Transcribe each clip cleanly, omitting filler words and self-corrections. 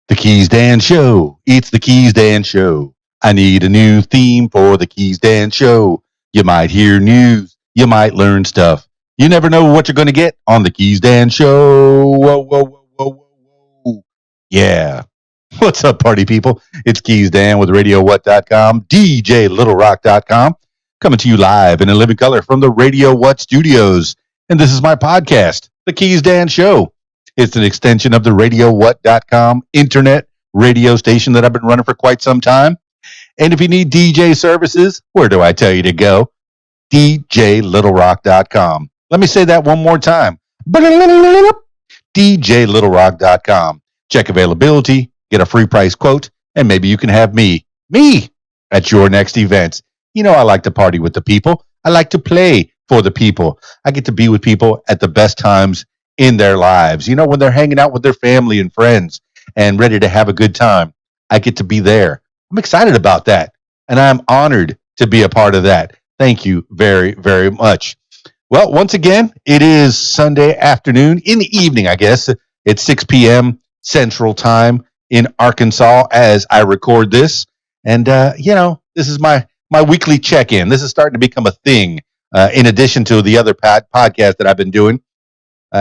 The KeysDAN Show. It's the KeysDAN Show. I need a new theme for the KeysDAN Show. You might hear news. You might learn stuff. You never know what you're going to get on the KeysDAN Show. Whoa, whoa, whoa, whoa, whoa, whoa. Yeah. What's up, party people? It's KeysDAN with RadioWhat.com, DJLittleRock.com, coming to you live and in living color from the Radio What studios. And this is my podcast, the KeysDAN Show. It's an extension of the RadioWhat.com internet radio station that I've been running for quite some time. And if you need DJ services, where do I tell you to go? DJLittleRock.com. Let me say that one more time. DJLittleRock.com. Check availability, get a free price quote, and maybe you can have me at your next events. You know, I like to party with the people. I like to play for the people. I get to be with people at the best times in their lives. You know, when they're hanging out with their family and friends and ready to have a good time, I get to be there. I'm excited about that, and I'm honored to be a part of that. Thank you very, very much. Well, once again, it is Sunday afternoon, in the evening, I guess. It's 6 p.m. Central Time in Arkansas as I record this. And, you know, this is my weekly check-in. This is starting to become a thing, in addition to the other podcast that I've been doing.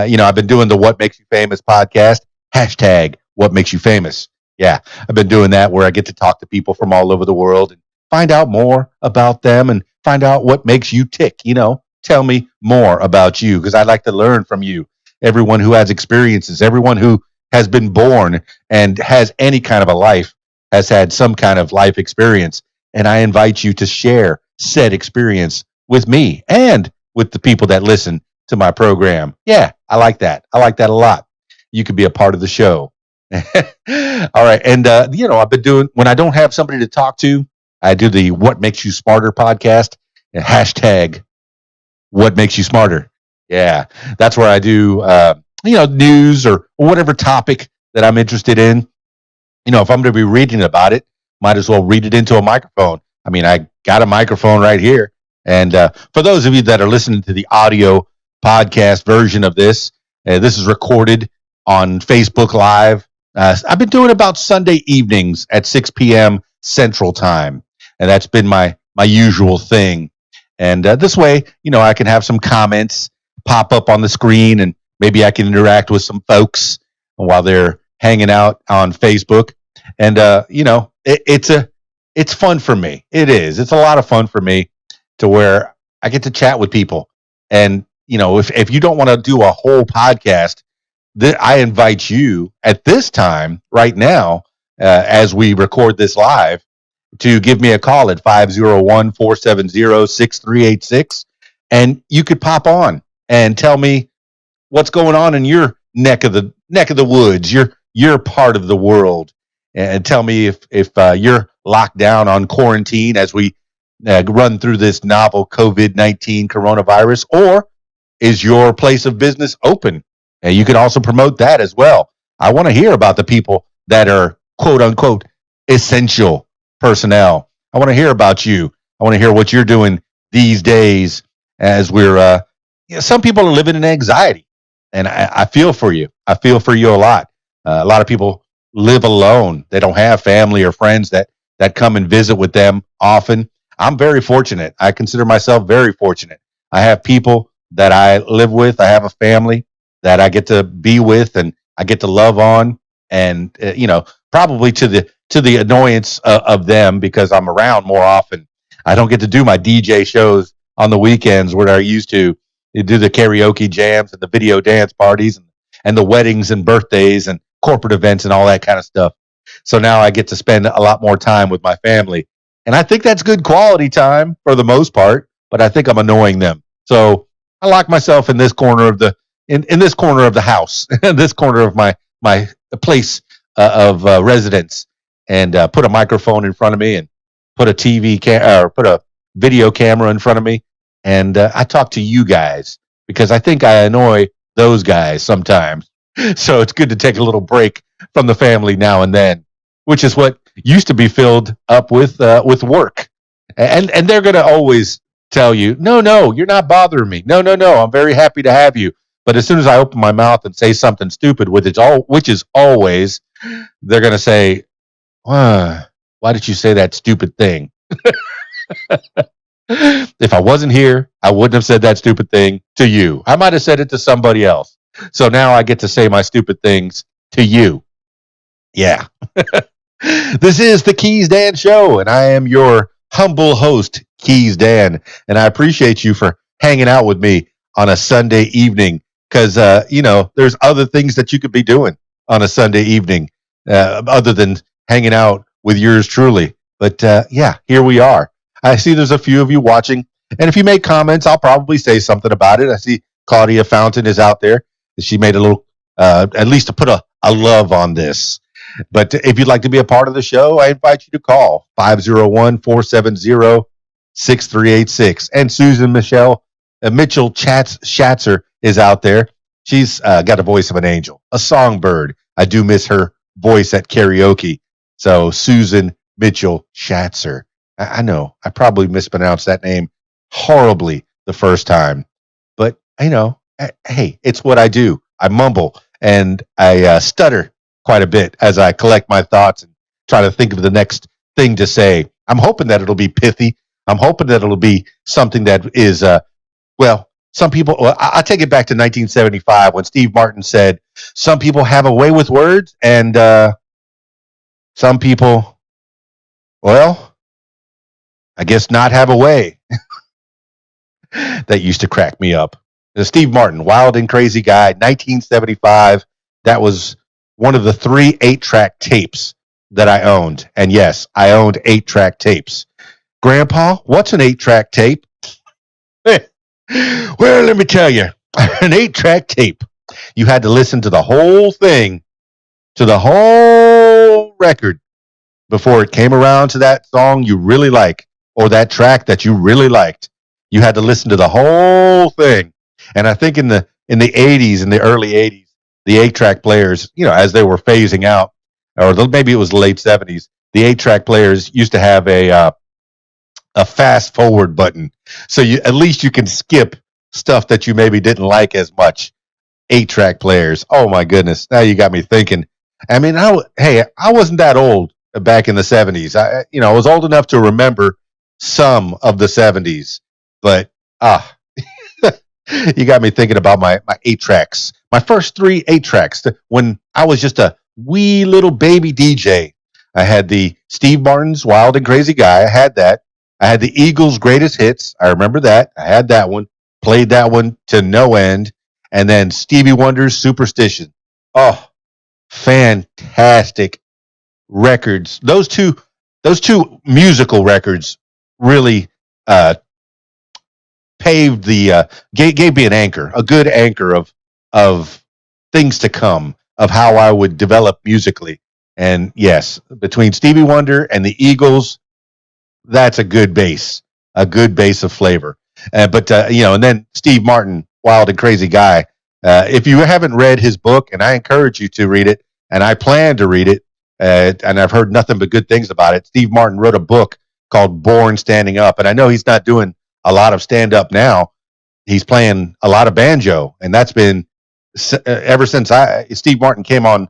You know, I've been doing the What Makes You Famous podcast, hashtag What Makes You Famous. Yeah, I've been doing that where I get to talk to people from all over the world and find out more about them and find out what makes you tick. You know, tell me more about you because I'd like to learn from you. Everyone who has experiences, everyone who has been born and has any kind of a life has had some kind of life experience. And I invite you to share said experience with me and with the people that listen to my program. Yeah, I like that. I like that a lot. You could be a part of the show. All right. And, you know, I've been doing, when I don't have somebody to talk to, I do the What Makes You Smarter podcast and hashtag What Makes You Smarter. Yeah, that's where I do, you know, news or whatever topic that I'm interested in. You know, if I'm going to be reading about it, might as well read it into a microphone. I mean, I got a microphone right here. And for those of you that are listening to the audio podcast version of this, this is recorded on Facebook Live. I've been doing about Sunday evenings at 6 p.m. Central Time, and that's been my usual thing. And this way, you know, I can have some comments pop up on the screen, and maybe I can interact with some folks while they're hanging out on Facebook. And you know, it's fun for me. It is. It's a lot of fun for me to where I get to chat with people. And you know, if you don't want to do a whole podcast, I invite you at this time right now, as we record this live, to give me a call at 501-470-6386. And you could pop on and tell me what's going on in your neck of the woods, your part of the world, and tell me if you're locked down on quarantine as we run through this novel COVID-19 coronavirus, or is your place of business open? And you can also promote that as well. I want to hear about the people that are quote unquote essential personnel. I want to hear about you. I want to hear what you're doing these days as we're, you know, some people are living in anxiety, and I feel for you. I feel for you a lot. A lot of people live alone. They don't have family or friends that come and visit with them often. I'm very fortunate. I consider myself very fortunate. I have people that I live with. I have a family that I get to be with and I get to love on, and you know, probably to the annoyance of them because I'm around more often. I don't get to do my DJ shows on the weekends where I used to do the karaoke jams and the video dance parties and the weddings and birthdays and corporate events and all that kind of stuff. So now I get to spend a lot more time with my family, and I think that's good quality time for the most part. But I think I'm annoying them, so I lock myself in this corner of the in this corner of the house, in this corner of my place of residence, and put a microphone in front of me and put a or put a video camera in front of me, and I talk to you guys because I think I annoy those guys sometimes. So it's good to take a little break from the family now and then, which is what used to be filled up with work, and they're going to always tell you, no, you're not bothering me. No, I'm very happy to have you. But as soon as I open my mouth and say something stupid, which is always, they're going to say, why did you say that stupid thing? If I wasn't here, I wouldn't have said that stupid thing to you. I might have said it to somebody else. So now I get to say my stupid things to you. Yeah. This is the KeysDAN Show, and I am your humble host, KeysDAN. And I appreciate you for hanging out with me on a Sunday evening because, there's other things that you could be doing on a Sunday evening other than hanging out with yours truly. But here we are. I see there's a few of you watching. And if you make comments, I'll probably say something about it. I see Claudia Fountain is out there. She made a little, at least to put a love on this. But if you'd like to be a part of the show, I invite you to call 501-470-6386. And Susan Mitchell Schatzer is out there. She's got a voice of an angel, a songbird. I do miss her voice at karaoke. So Susan Mitchell Schatzer. I know I probably mispronounced that name horribly the first time, but hey, it's what I do. I mumble and I stutter quite a bit as I collect my thoughts and try to think of the next thing to say. I'm hoping that it'll be pithy. I'm hoping that it'll be something that is, some people, I'll take it back to 1975 when Steve Martin said, some people have a way with words and some people, I guess not have a way. That used to crack me up. Steve Martin, Wild and Crazy Guy, 1975. That was one of the 3 8-track tapes that I owned. And yes, I owned 8-track tapes. Grandpa, what's an 8-track tape? Well, let me tell you, an 8-track tape. You had to listen to the whole thing, to the whole record before it came around to that song you really like or that track that you really liked. You had to listen to the whole thing. And I think in the 80s, in the early 80s, the 8-track players, as they were phasing out, or maybe it was the late 70s, the 8-track players used to have a fast forward button. So at least you can skip stuff that you maybe didn't like as much. 8-track players. Oh my goodness. Now you got me thinking. I mean, I wasn't that old back in the 70s. I was old enough to remember some of the 70s, but you got me thinking about my 8-tracks. My first 3 8-tracks when I was just a wee little baby DJ. I had the Steve Martin's Wild and Crazy Guy. I had that. I had the Eagles' Greatest Hits. I remember that. I had that one. Played that one to no end. And then Stevie Wonder's Superstition. Oh, fantastic records. Those two musical records really paved gave me an anchor, a good anchor of things to come, of how I would develop musically. And yes, between Stevie Wonder and the Eagles, that's a good base of flavor. But and then Steve Martin, Wild and Crazy Guy. If you haven't read his book, and I encourage you to read it, and I plan to read it, and I've heard nothing but good things about it. Steve Martin wrote a book called Born Standing Up, and I know he's not doing a lot of stand up now. He's playing a lot of banjo, and that's been ever since Steve Martin came on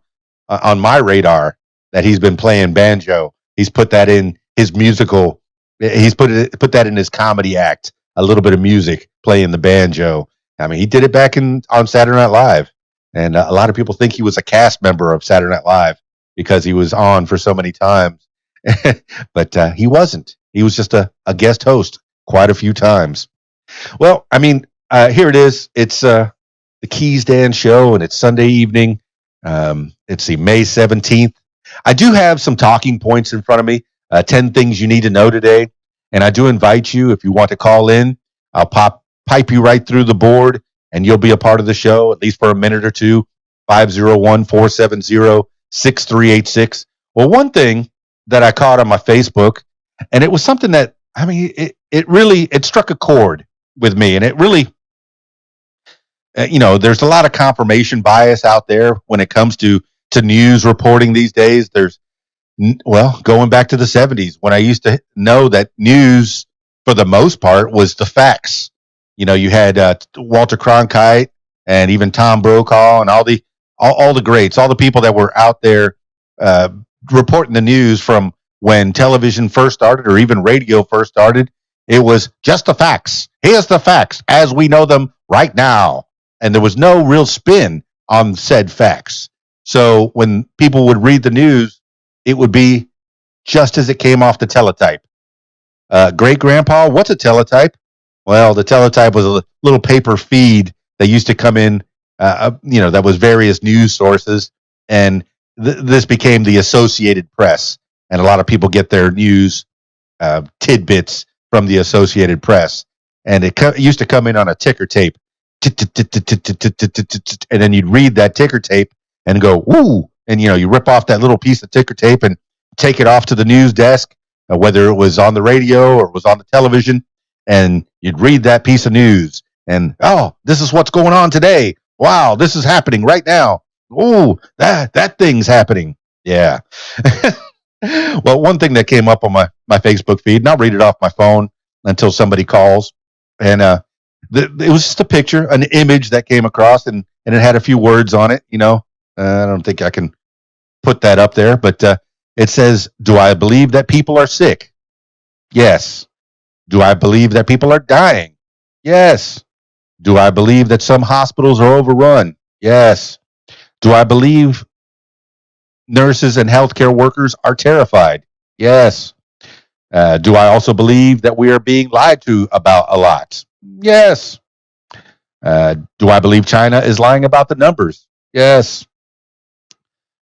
my radar. That he's been playing banjo. He's put that in his musical. He's put that in his comedy act. A little bit of music, playing the banjo. I mean, he did it back on Saturday Night Live, and a lot of people think he was a cast member of Saturday Night Live because he was on for so many times, but he wasn't. He was just a guest host quite a few times. Well, I mean, here it is. It's the KeysDAN Show, and it's Sunday evening. It's the May 17th. I do have some talking points in front of me, 10 things you need to know today. And I do invite you, if you want to call in, I'll pipe you right through the board, and you'll be a part of the show, at least for a minute or two. 501-470-6386. Well, one thing that I caught on my Facebook, and it was something that, I mean, it really struck a chord with me, and it really, there's a lot of confirmation bias out there when it comes to news reporting these days. There's, going back to the 70s when I used to know that news, for the most part, was the facts. You had Walter Cronkite and even Tom Brokaw and all the greats, all the people that were out there uh, reporting the news from when television first started or even radio first started. It was just the facts. Here's the facts as we know them right now. And there was no real spin on said facts. So when people would read the news, it would be just as it came off the teletype. Great grandpa, what's a teletype? Well, the teletype was a little paper feed that used to come in, that was various news sources. And this became the Associated Press. And a lot of people get their news tidbits from the Associated Press. And it used to come in on a ticker tape. And then you'd read that ticker tape and go, woo. And, you rip off that little piece of ticker tape and take it off to the news desk, whether it was on the radio or it was on the television. And you'd read that piece of news and, oh, this is what's going on today. Wow, this is happening right now. Oh, that thing's happening. Yeah. Well, one thing that came up on my Facebook feed, and I'll read it off my phone until somebody calls. And it was just a picture, an image that came across, and it had a few words on it. I don't think I can put that up there, but it says, do I believe that people are sick? Yes. Do I believe that people are dying? Yes. Do I believe that some hospitals are overrun? Yes. Do I believe nurses and healthcare workers are terrified? Yes. Do I also believe that we are being lied to about a lot? Yes. Do I believe China is lying about the numbers? Yes.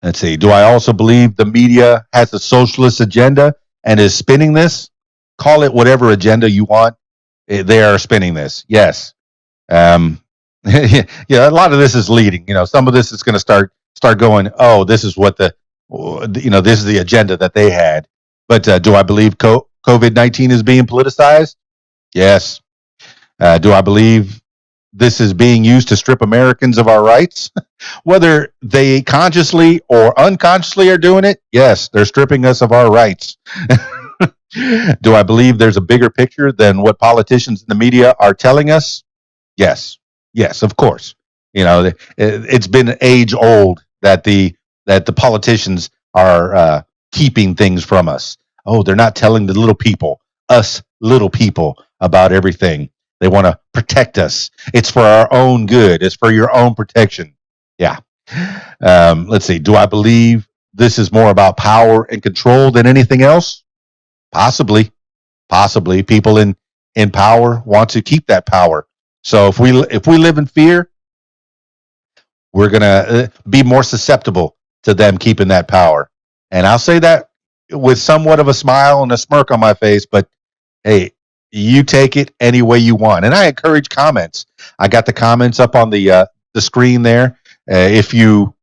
Let's see. Do I also believe the media has a socialist agenda and is spinning this? Call it whatever agenda you want. They are spinning this. Yes. Yeah, a lot of this is leading. Some of this is going to start going, oh, this is what this is the agenda that they had. But do I believe COVID-19 is being politicized? Yes. Do I believe this is being used to strip Americans of our rights? Whether they consciously or unconsciously are doing it, yes, they're stripping us of our rights. Do I believe there's a bigger picture than what politicians in the media are telling us? Yes. Yes, of course. It's been age old that the politicians are keeping things from us. Oh, they're not telling the little people, us little people, about everything. They want to protect us. It's for our own good. It's for your own protection. Yeah. Let's see. Do I believe this is more about power and control than anything else? Possibly. People in power want to keep that power. So if we live in fear, we're going to be more susceptible to them keeping that power. And I'll say that with somewhat of a smile and a smirk on my face, but hey, you take it any way you want. And I encourage comments. I got the comments up on the screen there. If you're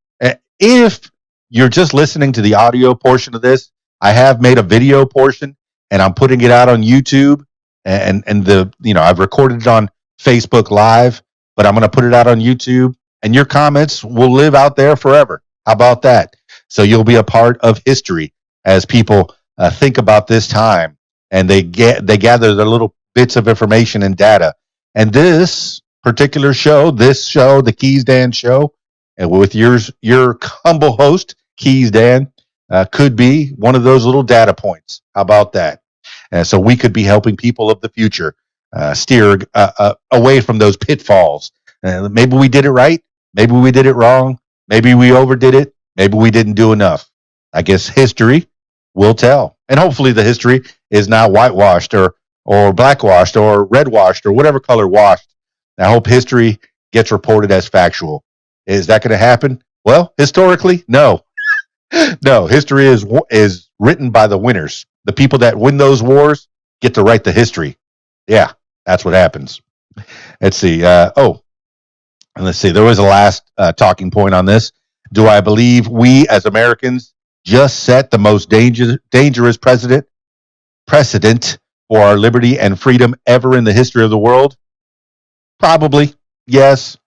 just listening to the audio portion of this, I have made a video portion and I'm putting it out on YouTube and I've recorded it on Facebook Live, but I'm going to put it out on YouTube and your comments will live out there forever. How about that? So you'll be a part of history as people think about this time and they gather their little bits of information and data. And this particular show, the KeysDAN show, and with your humble host, KeysDAN, could be one of those little data points. How about that? And so we could be helping people of the future steer away from those pitfalls. Maybe we did it right. Maybe we did it wrong. Maybe we overdid it. Maybe we didn't do enough. I guess history will tell. And hopefully the history is not whitewashed or blackwashed or redwashed or whatever color washed. I hope history gets reported as factual. Is that going to happen? Well, historically, no. No, history is written by the winners. The people that win those wars get to write the history. Yeah, that's what happens. Let's see. Let's see. There was a last talking point on this. Do I believe we as Americans just set the most dangerous precedent for our liberty and freedom ever in the history of the world? Probably, yes.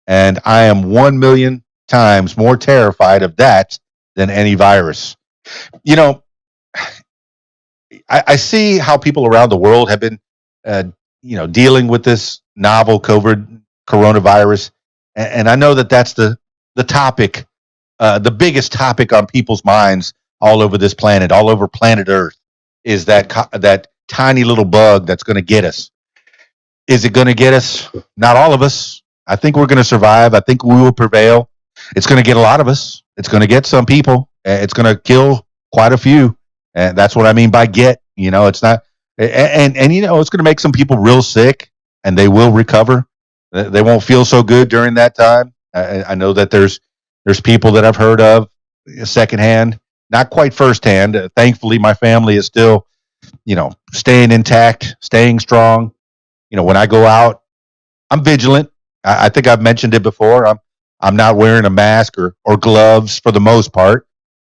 And I am 1 million times more terrified of that than any virus. I see how people around the world have been, dealing with this novel coronavirus. And I know that that's the topic, the biggest topic on people's minds all over this planet, all over planet Earth, is that tiny little bug that's going to get us. Is it going to get us? Not all of us. I think we're going to survive. I think we will prevail. It's going to get a lot of us. It's going to get some people. It's going to kill quite a few. And that's what I mean by get. It's not, and it's going to make some people real sick, and they will recover. They won't feel so good during that time. I know that there's people that I've heard of secondhand, not quite firsthand. Thankfully, my family is still, staying intact, staying strong. When I go out, I'm vigilant. I think I've mentioned it before. I'm not wearing a mask or gloves for the most part,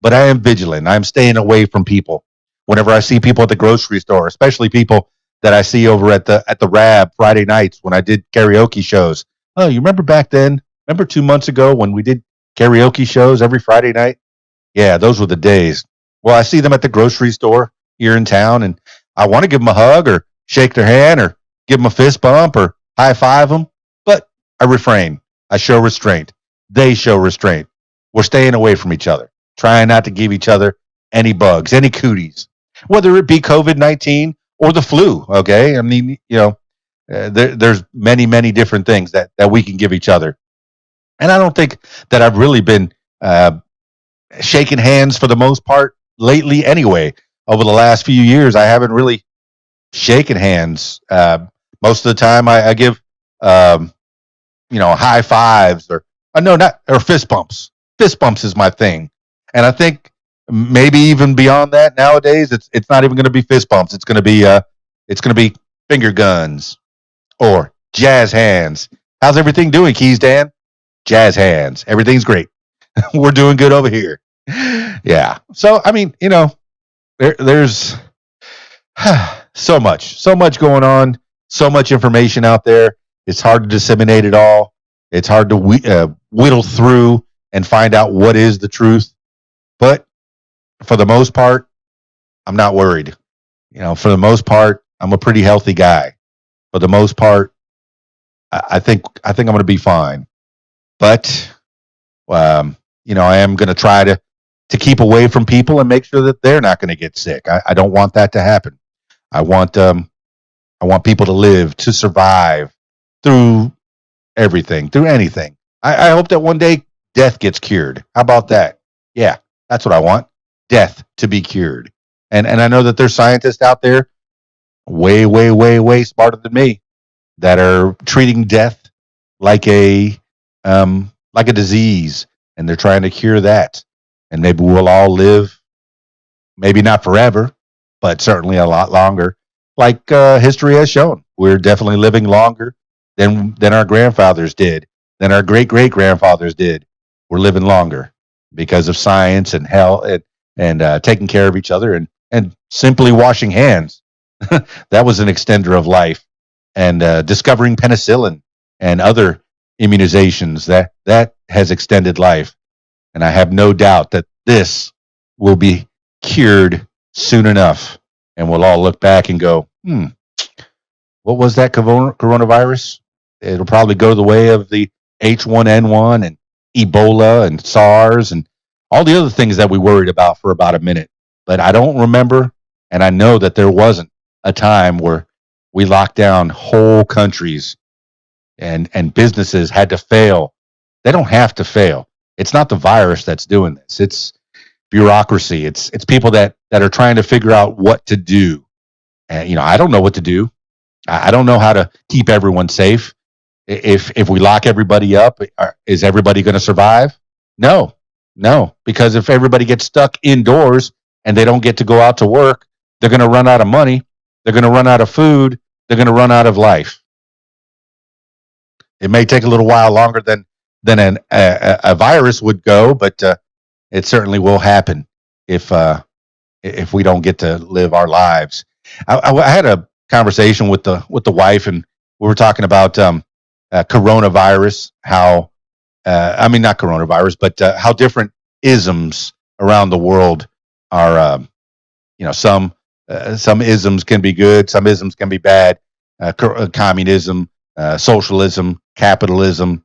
but I am vigilant. I'm staying away from people. Whenever I see people at the grocery store, especially people that I see over at the Rab Friday nights when I did karaoke shows. Oh, you remember back then? Remember 2 months ago when we did karaoke shows every Friday night? Yeah, those were the days. Well, I see them at the grocery store here in town, and I want to give them a hug or shake their hand or give them a fist bump or high five them, but I refrain. I show restraint. They show restraint. We're staying away from each other, trying not to give each other any bugs, any cooties, whether it be COVID-19 or the flu. Okay, I mean, there's many different things that we can give each other, and I don't think that I've really been shaking hands for the most part lately. Anyway, over the last few years, I haven't really shaken hands. Most of the time, I give high fives or no, not or fist bumps. Fist bumps is my thing, and I think maybe even beyond that nowadays, it's not even going to be fist bumps. It's going to be finger guns or jazz hands. How's everything doing, KeysDAN? Jazz hands. Everything's great. We're doing good over here. Yeah. So I mean, there's so much going on, so much information out there. It's hard to disseminate it all. It's hard to whittle through and find out what is the truth. But for the most part, I'm not worried. For the most part, I'm a pretty healthy guy. For the most part, I think I'm going to be fine. But I am going to try to keep away from people and make sure that they're not going to get sick. I don't want that to happen. I want people to live, to survive through everything, through anything. I hope that one day death gets cured. How about that? Yeah, that's what I want. Death to be cured. And I know that there's scientists out there way smarter than me that are treating death like a disease, and they're trying to cure that. And maybe we'll all live, maybe not forever, but certainly a lot longer. Like history has shown, we're definitely living longer than our grandfathers did, than our great grandfathers did. We're living longer because of science and health and taking care of each other and simply washing hands. That was an extender of life, and discovering penicillin and other immunizations that has extended life. And I have no doubt that this will be cured soon enough, and we'll all look back and go, what was that coronavirus? It'll probably go the way of the H1N1 and Ebola and SARS and all the other things that we worried about for about a minute. But I don't remember, and I know that there wasn't a time where we locked down whole countries and businesses had to fail. They don't have to fail. It's not the virus that's doing this. It's bureaucracy. It's people that are trying to figure out what to do. And I don't know what to do. I don't know how to keep everyone safe. If we lock everybody up, is everybody going to survive? No, because if everybody gets stuck indoors and they don't get to go out to work, they're going to run out of money. They're going to run out of food. They're going to run out of life. It may take a little while longer than a virus would go, but it certainly will happen if we don't get to live our lives. I had a conversation with the wife, and we were talking about coronavirus. How I mean, not coronavirus, but how different isms around the world are. Some isms can be good, some isms can be bad. Communism, socialism, capitalism.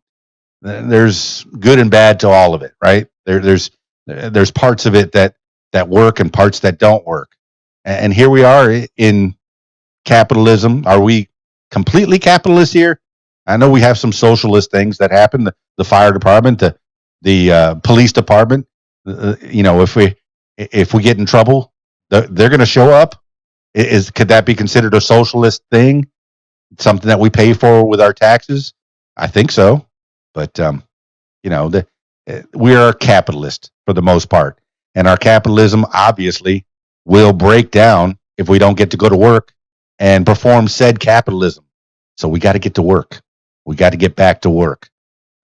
There's good and bad to all of it, right? There's parts of it that work and parts that don't work. And here we are in capitalism. Are we completely capitalist here? I know we have some socialist things that happen. The fire department, the police department. If we get in trouble, they're going to show up. Could that be considered a socialist thing? Something that we pay for with our taxes? I think so. But we are capitalist for the most part, and our capitalism obviously will break down if we don't get to go to work and perform said capitalism. So we got to get to work. We got to get back to work.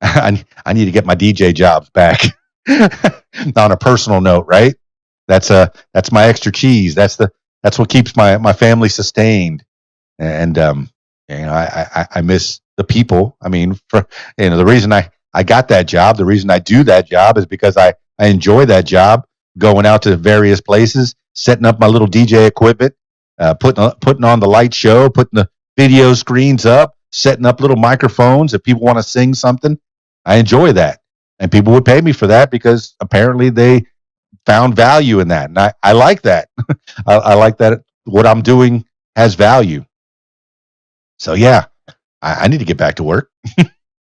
I need to get my DJ jobs back. On a personal note, right? That's my extra cheese. That's what keeps my family sustained. And I miss the people. I mean, the reason I got that job, the reason I do that job is because I enjoy that job, going out to various places, setting up my little DJ equipment, putting on the light show, putting the video screens up, setting up little microphones. If people want to sing something, I enjoy that. And people would pay me for that because apparently they found value in that. And I like that. I like that what I'm doing has value. So yeah, I need to get back to work.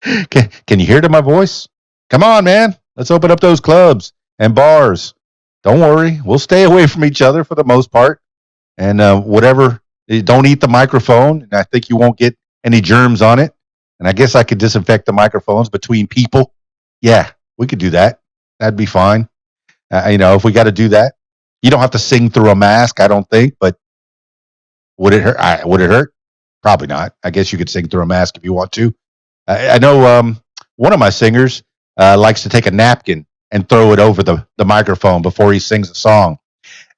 Can you hear it in my voice? Come on, man. Let's open up those clubs and bars. Don't worry. We'll stay away from each other for the most part. And whatever, don't eat the microphone. And I think you won't get any germs on it. And I guess I could disinfect the microphones between people. Yeah, we could do that. That'd be fine. If we got to do that, you don't have to sing through a mask, I don't think. But would it hurt? Would it hurt? Probably not. I guess you could sing through a mask if you want to. I know one of my singers likes to take a napkin and throw it over the microphone before he sings a song.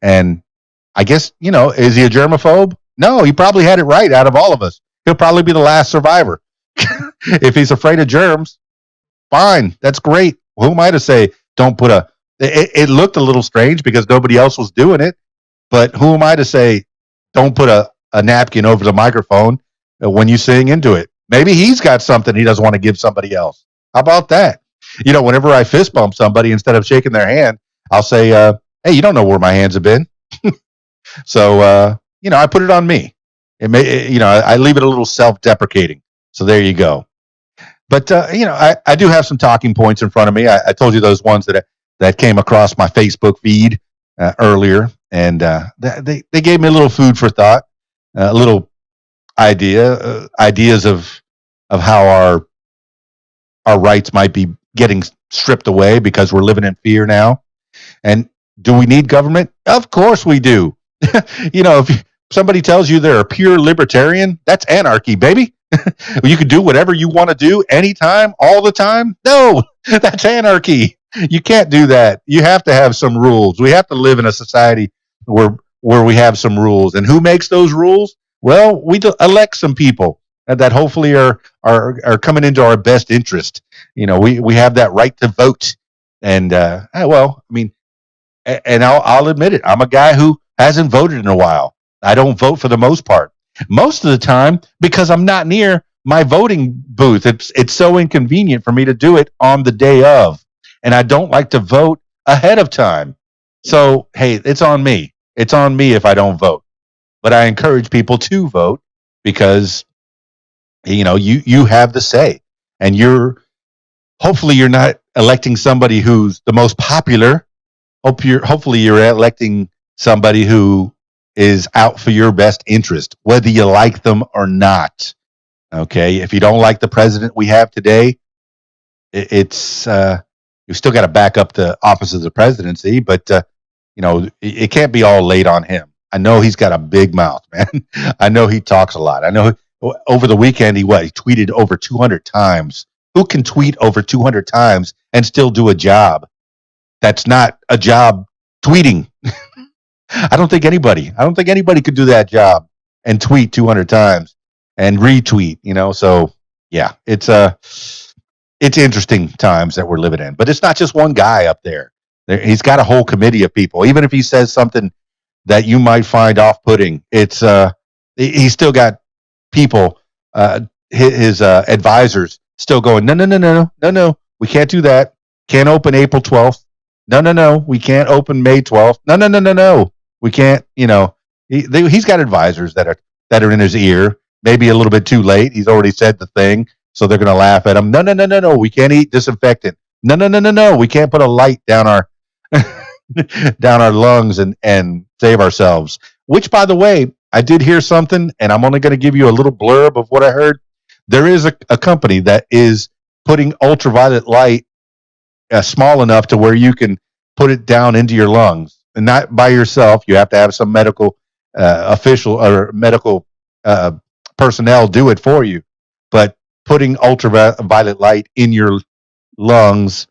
And I guess, is he a germaphobe? No, he probably had it right out of all of us. He'll probably be the last survivor. If he's afraid of germs, fine. That's great. Who am I to say don't put it looked a little strange because nobody else was doing it. But who am I to say don't put a napkin over the microphone when you sing into it? Maybe he's got something he doesn't want to give somebody else. How about that? Whenever I fist bump somebody, instead of shaking their hand, I'll say, hey, you don't know where my hands have been. So, I put it on me. I leave it a little self-deprecating. So there you go. But, I do have some talking points in front of me. I told you those ones that came across my Facebook feed earlier. And they gave me a little food for thought, a little ideas of how our rights might be getting stripped away because we're living in fear now. And do we need government? Of course we do. If somebody tells you they're a pure libertarian, that's anarchy, baby. You can do whatever you want to do anytime, all the time. No, that's anarchy. You can't do that. You have to have some rules. We have to live in a society where we have some rules. And who makes those rules? Well, we elect some people that hopefully are coming into our best interest. We have that right to vote. And and I'll admit it. I'm a guy who hasn't voted in a while. I don't vote for the most part. Most of the time because I'm not near my voting booth. It's so inconvenient for me to do it on the day of. And I don't like to vote ahead of time. So, hey, it's on me. It's on me if I don't vote. But I encourage people to vote because, you have the say. And hopefully you're not electing somebody who's the most popular. Hopefully you're electing somebody who is out for your best interest, whether you like them or not. Okay, if you don't like the president we have today, it's you still got to back up the office of the presidency, but it can't be all laid on him. I know he's got a big mouth, man. I know he talks a lot. I know over the weekend he tweeted over 200 times. Who can tweet over 200 times and still do a job? That's not a job tweeting. I don't think anybody could do that job and tweet 200 times and retweet, So yeah, it's interesting times that we're living in, but it's not just one guy up there. He's got a whole committee of people. Even if he says something that you might find off-putting, he's still got people, his advisors still going, no, no, no, no, no, no, we can't do that. Can't open April 12th. No, no, no, we can't open May 12th. No, no, no, no, no, we can't. He's got advisors that are in his ear. Maybe a little bit too late. He's already said the thing, so they're going to laugh at him. No, no, no, no, no, we can't eat disinfectant. No, no, no, no, no, we can't put a light down our down our lungs and save ourselves. Which, by the way, I did hear something, and I'm only going to give you a little blurb of what I heard. There is a company that is putting ultraviolet light small enough to where you can put it down into your lungs, and not by yourself. You have to have some medical official or medical uh, personnel do it for you. But putting ultraviolet light in your lungs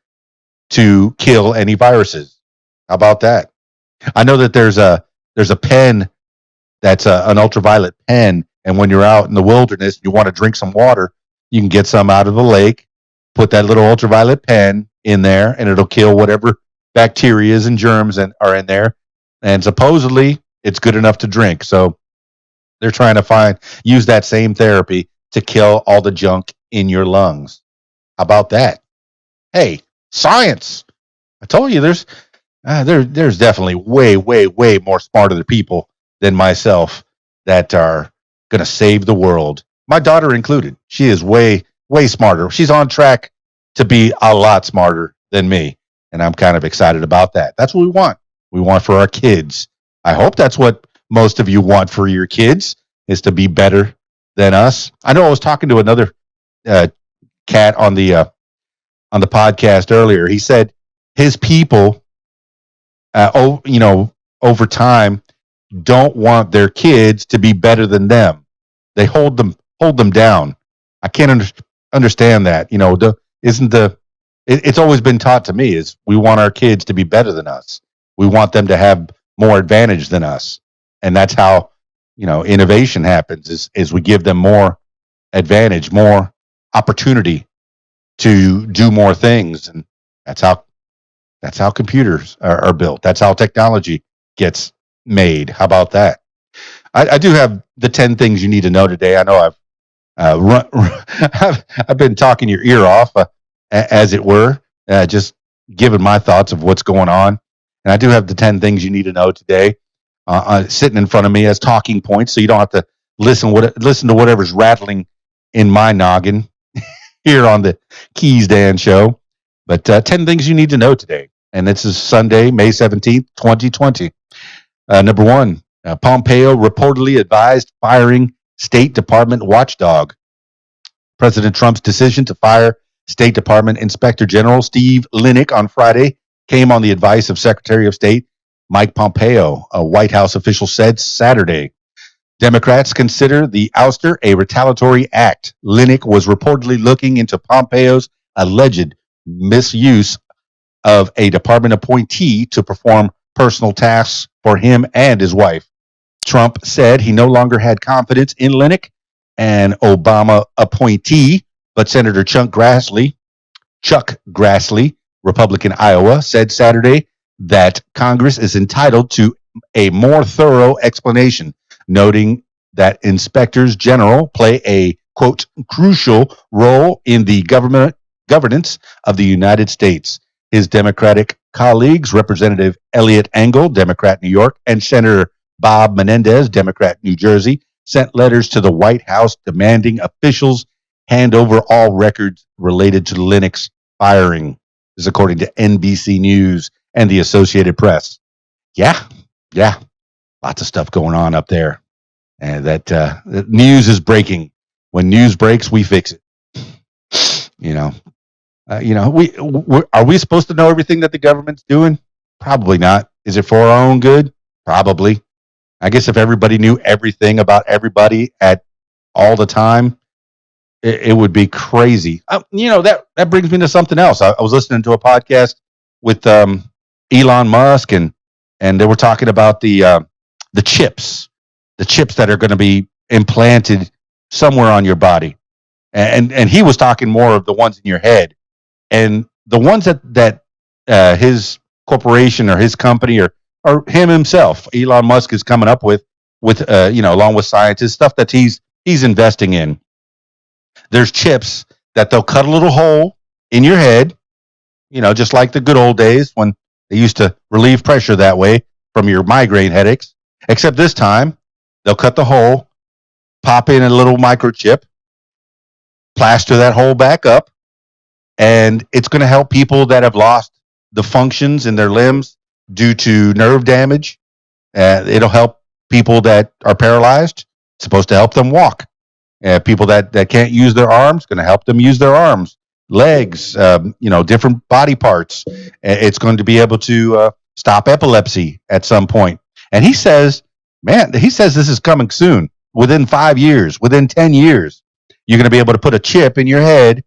to kill any viruses. How about that? I know that there's a pen that's an ultraviolet pen, and when you're out in the wilderness, you want to drink some water, you can get some out of the lake, put that little ultraviolet pen in there, and it'll kill whatever bacteria and germs are in there. And supposedly, it's good enough to drink. So they're trying to use that same therapy to kill all the junk in your lungs. How about that? Hey, science! I told you there's definitely way, way, way more smarter people than myself that are going to save the world. My daughter included. She is way, way smarter. She's on track to be a lot smarter than me. And I'm kind of excited about that. That's what we want. We want for our kids. I hope that's what most of you want for your kids, is to be better than us. I know I was talking to another cat on the podcast earlier. He said his people, over time, don't want their kids to be better than them. They hold them down. I can't understand that. It's always been taught to me is we want our kids to be better than us. We want them to have more advantage than us, and that's how innovation happens. Is we give them more advantage, more opportunity to do more things, and that's how computers are built. That's how technology gets made. How about that? I do have the 10 things you need to know today. I know I've been talking your ear off, as it were, just giving my thoughts of what's going on. And I do have the 10 things you need to know today sitting in front of me as talking points, so you don't have to listen to whatever's rattling in my noggin here on the KeysDAN show. But 10 things you need to know today. And this is Sunday, May 17th, 2020. Number one, Pompeo reportedly advised firing State Department watchdog. President Trump's decision to fire State Department Inspector General Steve Linick on Friday came on the advice of Secretary of State Mike Pompeo, a White House official said Saturday. Democrats consider the ouster a retaliatory act. Linick was reportedly looking into Pompeo's alleged misuse of a department appointee to perform personal tasks for him and his wife. Trump said he no longer had confidence in Linick, an Obama appointee, but Senator Chuck Grassley, Republican Iowa, said Saturday that Congress is entitled to a more thorough explanation, noting that inspectors general play a, quote, crucial role in the governance of the United States. His Democratic colleagues, Representative Eliot Engel, Democrat, New York, and Senator Bob Menendez, Democrat, New Jersey, sent letters to the White House demanding officials hand over all records related to Linick's firing. This is according to NBC News and the Associated Press. Yeah, lots of stuff going on up there. And that news is breaking. When news breaks, we fix it. Are we supposed to know everything that the government's doing? Probably not. Is it for our own good? Probably. I guess if everybody knew everything about everybody at all the time, it would be crazy. That brings me to something else. I was listening to a podcast with Elon Musk, and they were talking about the chips that are going to be implanted somewhere on your body, and he was talking more of the ones in your head, and the ones that his corporation or his company or him himself, Elon Musk, is coming up with along with scientists, stuff that he's investing in. There's chips that they'll cut a little hole in your head, just like the good old days when they used to relieve pressure that way from your migraine headaches. Except this time, they'll cut the hole, pop in a little microchip, plaster that hole back up, and it's going to help people that have lost the functions in their limbs due to nerve damage. It'll help people that are paralyzed. It's supposed to help them walk. People that can't use their arms, going to help them use their arms, legs, different body parts. It's going to be able to stop epilepsy at some point. And he says this is coming soon, within 5 years, within 10 years. You're going to be able to put a chip in your head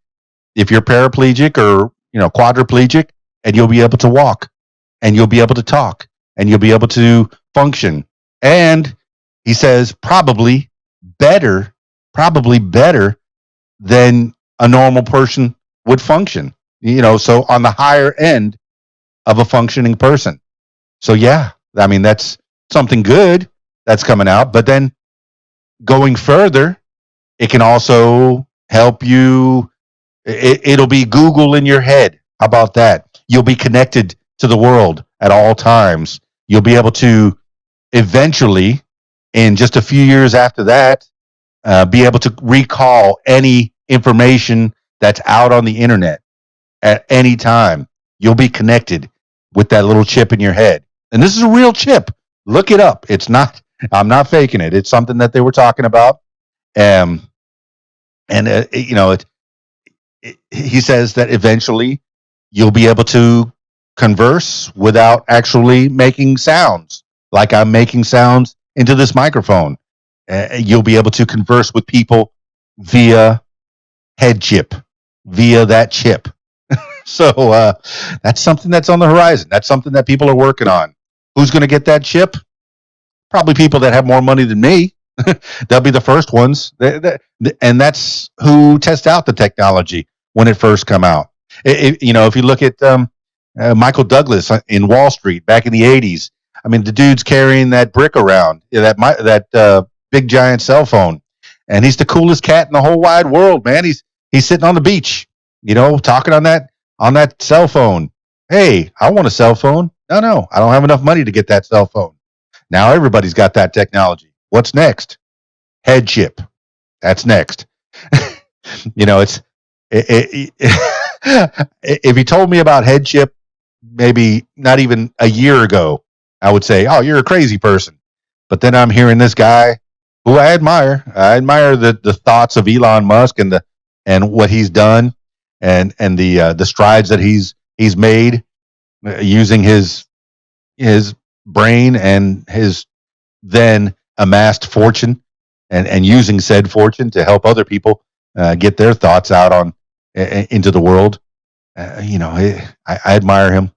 if you're paraplegic or quadriplegic, and you'll be able to walk, and you'll be able to talk, and you'll be able to function. And he says probably better than a normal person would function. So on the higher end of a functioning person. So yeah, I mean, that's something good that's coming out. But then going further, it can also help you. It'll be Google in your head. How about that? You'll be connected to the world at all times. You'll be able to eventually, in just a few years after that, be able to recall any information that's out on the internet at any time. You'll be connected with that little chip in your head. And this is a real chip. Look it up. I'm not faking it. It's something that they were talking about. He says that eventually you'll be able to converse without actually making sounds, like I'm making sounds into this microphone. You'll be able to converse with people via head chip, via that chip. So that's something that's on the horizon. That's something that people are working on. Who's going to get that chip? Probably people that have more money than me. They'll be the first ones. And that's who test out the technology when it first come out. If you look at Michael Douglas in Wall Street back in the 80s, I mean, the dude's carrying that brick around, that big giant cell phone, and he's the coolest cat in the whole wide world, man. He's sitting on the beach, talking on that cell phone. Hey, I want a cell phone. No, I don't have enough money to get that cell phone. Now everybody's got that technology. What's next? Head chip. That's next. If he told me about head chip, maybe not even a year ago, I would say, "Oh, you're a crazy person." But then I'm hearing this guy who I admire. I admire the thoughts of Elon Musk and what he's done, and the strides that he's made using his brain and his then amassed fortune, and using said fortune to help other people get their thoughts out into the world. I admire him.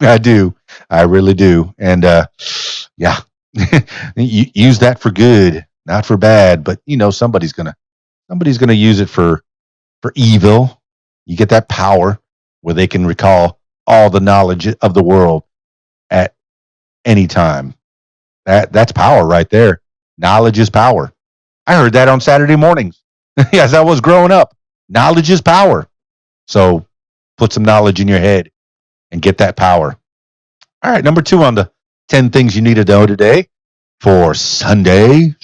I do. I really do. And yeah, use that for good, not for bad. But somebody's gonna use it for evil. You get that power where they can recall all the knowledge of the world at any time. That's power right there. Knowledge is power. I heard that on Saturday mornings as I was growing up. Knowledge is power. So put some knowledge in your head and get that power. All right, number 2 on the 10 things you need to know today for Sunday,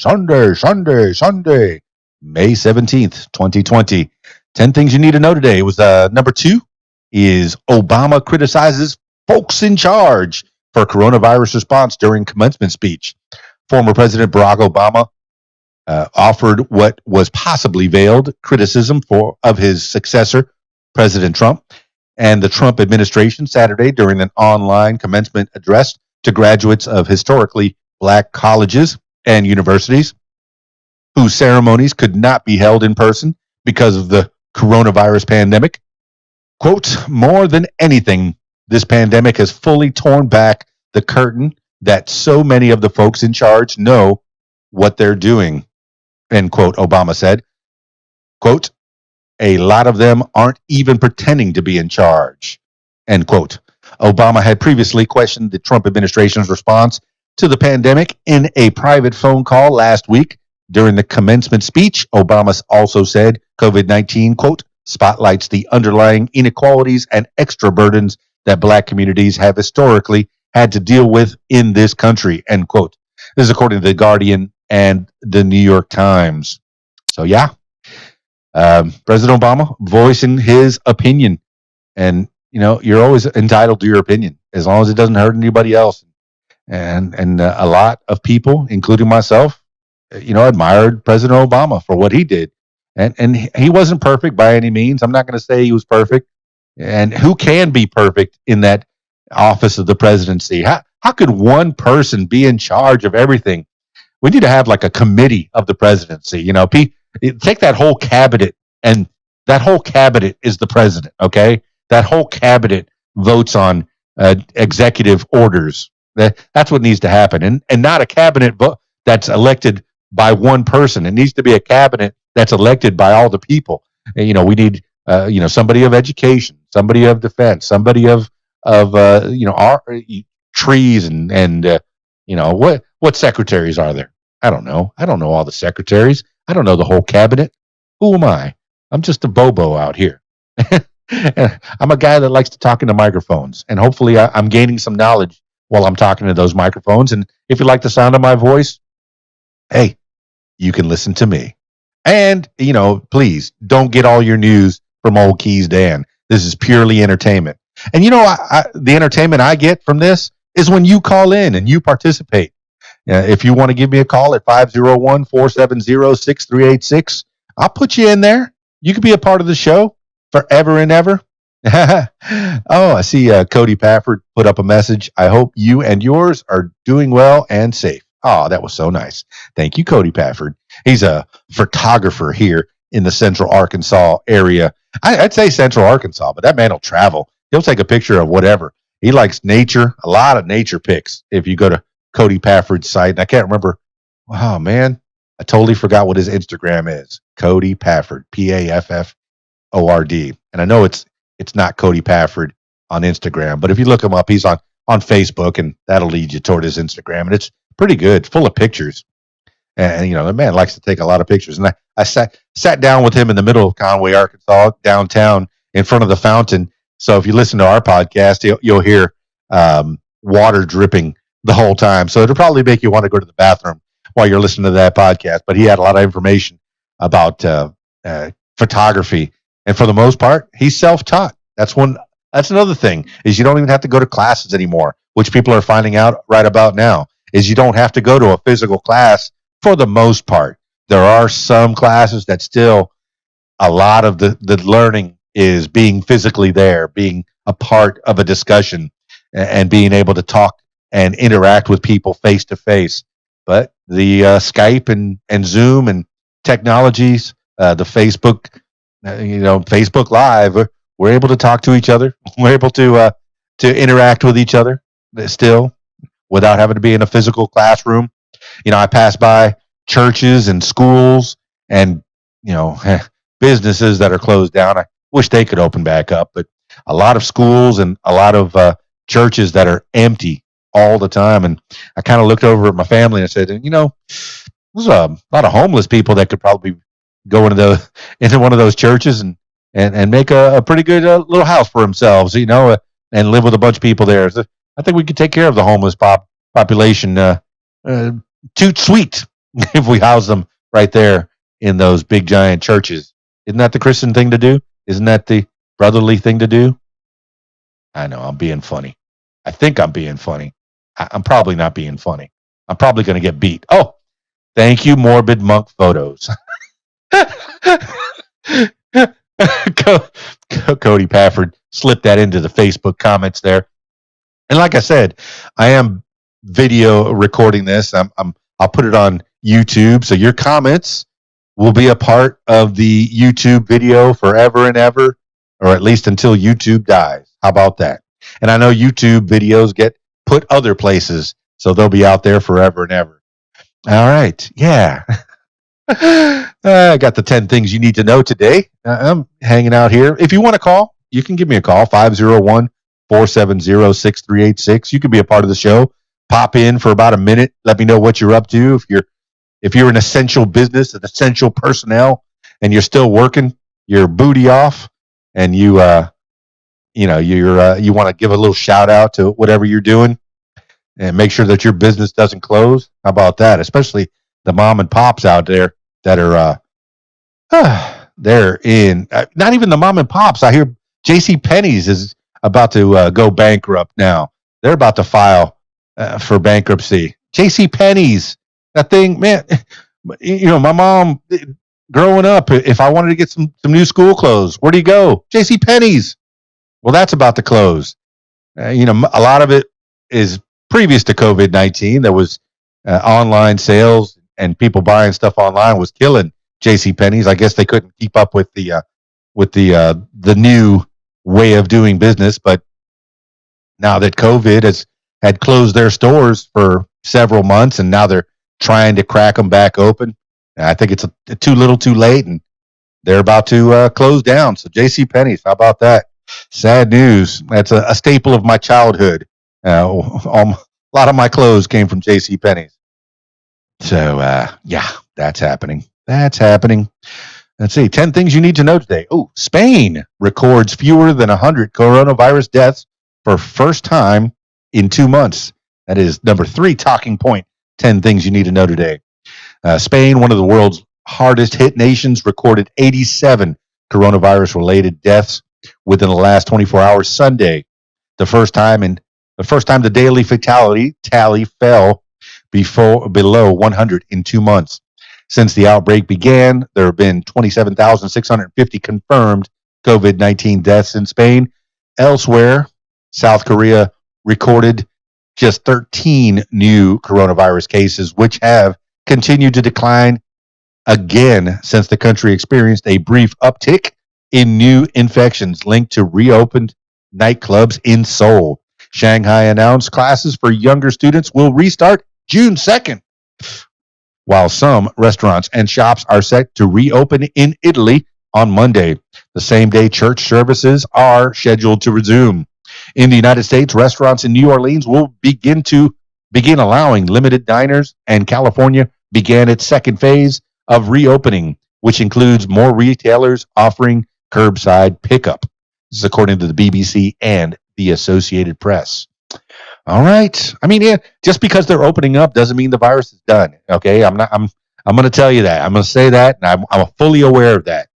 May 17th, 2020. 10 things you need to know today was number 2 is Obama criticizes folks in charge for coronavirus response during commencement speech. Former President Barack Obama offered what was possibly veiled criticism of his successor, President Trump, and the Trump administration Saturday during an online commencement address to graduates of historically black colleges and universities whose ceremonies could not be held in person because of the coronavirus pandemic. Quote, more than anything, this pandemic has fully torn back the curtain that so many of the folks in charge know what they're doing, end quote, Obama said. Quote, a lot of them aren't even pretending to be in charge, end quote. Obama had previously questioned the Trump administration's response to the pandemic in a private phone call last week. During the commencement speech, Obama also said COVID-19, quote, spotlights the underlying inequalities and extra burdens that Black communities have historically had to deal with in this country, end quote. This is according to The Guardian and the New York Times. So, yeah, President Obama voicing his opinion. And, you're always entitled to your opinion as long as it doesn't hurt anybody else. And a lot of people, including myself, admired President Obama for what he did. And he wasn't perfect by any means. I'm not going to say he was perfect. And who can be perfect in that office of the presidency? How could one person be in charge of everything? We need to have like a committee of the presidency. Take that whole cabinet, and that whole cabinet is the president. Okay, that whole cabinet votes on executive orders. That's what needs to happen, and not a cabinet that's elected by one person. It needs to be a cabinet that's elected by all the people. And, we need somebody of education, somebody of defense, somebody of our trees and what secretaries are there? I don't know. I don't know all the secretaries. I don't know the whole cabinet. Who am I? I'm just a bobo out here. I'm a guy that likes to talk into microphones, and hopefully I'm gaining some knowledge while I'm talking to those microphones. And if you like the sound of my voice, hey, you can listen to me. And, please don't get all your news from old KeysDAN. This is purely entertainment. And, the entertainment I get from this is when you call in and you participate. If you want to give me a call at 501-470-6386, I'll put you in there. You could be a part of the show forever and ever. Oh, I see Cody Pafford put up a message. I hope you and yours are doing well and safe. Oh, that was so nice. Thank you, Cody Pafford. He's a photographer here in the Central Arkansas area. I'd say Central Arkansas, but that man will travel. He'll take a picture of whatever. He likes nature, a lot of nature pics. If you go to Cody Pafford's site, and I can't remember. Oh, man, I totally forgot what his Instagram is. Cody Pafford, Pafford. And I know it's not Cody Pafford on Instagram, but if you look him up, he's on Facebook, and that'll lead you toward his Instagram. And it's pretty good, full of pictures. And the man likes to take a lot of pictures. And I sat down with him in the middle of Conway, Arkansas, downtown, in front of the fountain. So if you listen to our podcast, you'll hear water dripping the whole time. So it'll probably make you want to go to the bathroom while you're listening to that podcast. But he had a lot of information about photography. And for the most part, he's self-taught. That's another thing, is you don't even have to go to classes anymore, which people are finding out right about now, is you don't have to go to a physical class for the most part. There are some classes that still, a lot of the learning is being physically there, being a part of a discussion, and being able to talk and interact with people face to face. But the Skype and Zoom and technologies, the Facebook, Facebook Live, we're able to talk to each other. We're able to interact with each other still without having to be in a physical classroom. I pass by churches and schools and, businesses that are closed down. I wish they could open back up, but a lot of schools and a lot of churches that are empty all the time. And I kind of looked over at my family and I said, there's a lot of homeless people that could probably go into one of those churches and make a pretty good little house for themselves, and live with a bunch of people there. So I think we could take care of the homeless population too sweet if we house them right there in those big giant churches. Isn't that the Christian thing to do? Isn't that the brotherly thing to do? I know I'm being funny. I think I'm being funny. I'm probably not being funny. I'm probably going to get beat. Oh, thank you, Morbid Monk Photos. Cody Pafford slipped that into the Facebook comments there. And like I said, I am video recording this. I'll put it on YouTube. So your comments will be a part of the YouTube video forever and ever, or at least until YouTube dies. How about that? And I know YouTube videos get put other places, so they'll be out there forever and ever. All right. Yeah. I got the 10 things you need to know today. I'm hanging out here. If you want to call, you can give me a call, 501-470-6386. You can be a part of the show. Pop in for about a minute. Let me know what you're up to. If you're an essential business, an essential personnel, and you're still working, your booty off, and you want to give a little shout out to whatever you're doing, and make sure that your business doesn't close. How about that? Especially the mom and pops out there that are they're in not even the mom and pops. I hear J.C. Penney's is about to go bankrupt now. They're about to file for bankruptcy. J.C. Penney's, that thing, man. My mom growing up, if I wanted to get some new school clothes, where do you go? J.C. Penney's. Well, that's about to close. A lot of it is previous to COVID-19. There was online sales and people buying stuff online was killing J.C. Penney's. I guess they couldn't keep up with the new way of doing business. But now that COVID had closed their stores for several months, and now they're trying to crack them back open, I think it's too little, too late, and they're about to close down. So J.C. Penney's, how about that? Sad news. That's a staple of my childhood. A lot of my clothes came from J.C. Penney's. So, yeah, that's happening. That's happening. Let's see. 10 things you need to know today. Oh, Spain records fewer than 100 coronavirus deaths for first time in 2 months. That is number 3 talking point. 10 things you need to know today. Spain, one of the world's hardest hit nations, recorded 87 coronavirus-related deaths within the last 24 hours Sunday. The first time the daily fatality tally fell below 100 in 2 months. Since the outbreak began, there have been 27,650 confirmed COVID-19 deaths in Spain. Elsewhere, South Korea recorded just 13 new coronavirus cases, which have continued to decline again since the country experienced a brief uptick in new infections linked to reopened nightclubs in Seoul. Shanghai announced classes for younger students will restart June 2nd, while some restaurants and shops are set to reopen in Italy on Monday. The same day church services are scheduled to resume. In the United States, restaurants in New Orleans will begin allowing limited diners, and California began its second phase of reopening, which includes more retailers offering curbside pickup. This is according to the BBC and the Associated Press. All right. I mean, yeah, just because they're opening up doesn't mean the virus is done. Okay. I'm going to tell you that. I'm going to say that, and I'm fully aware of that.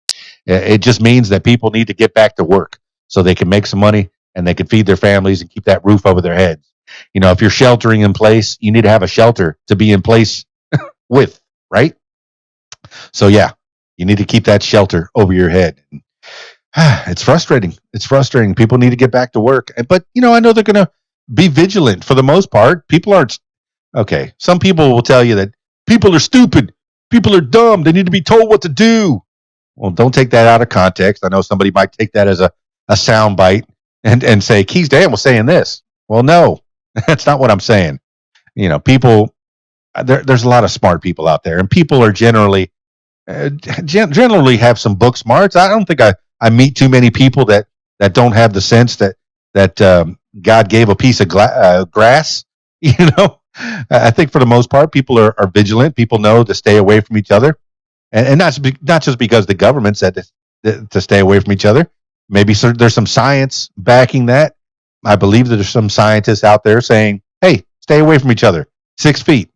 It just means that people need to get back to work so they can make some money and they can feed their families and keep that roof over their heads. If you're sheltering in place, you need to have a shelter to be in place with, right? So yeah, you need to keep that shelter over your head. It's frustrating. It's frustrating. People need to get back to work. But, I know they're going to be vigilant for the most part. People aren't. Okay. Some people will tell you that people are stupid. People are dumb. They need to be told what to do. Well, don't take that out of context. I know somebody might take that as a sound bite and say, KeysDAN was saying this. Well, no, that's not what I'm saying. People, there's a lot of smart people out there, and people are generally have some book smarts. I don't think I meet too many people that don't have the sense that God gave a piece of grass. I think for the most part, people are vigilant. People know to stay away from each other, and not just because the government said to stay away from each other. Maybe there's some science backing that. I believe that there's some scientists out there saying, "Hey, stay away from each other. 6 feet.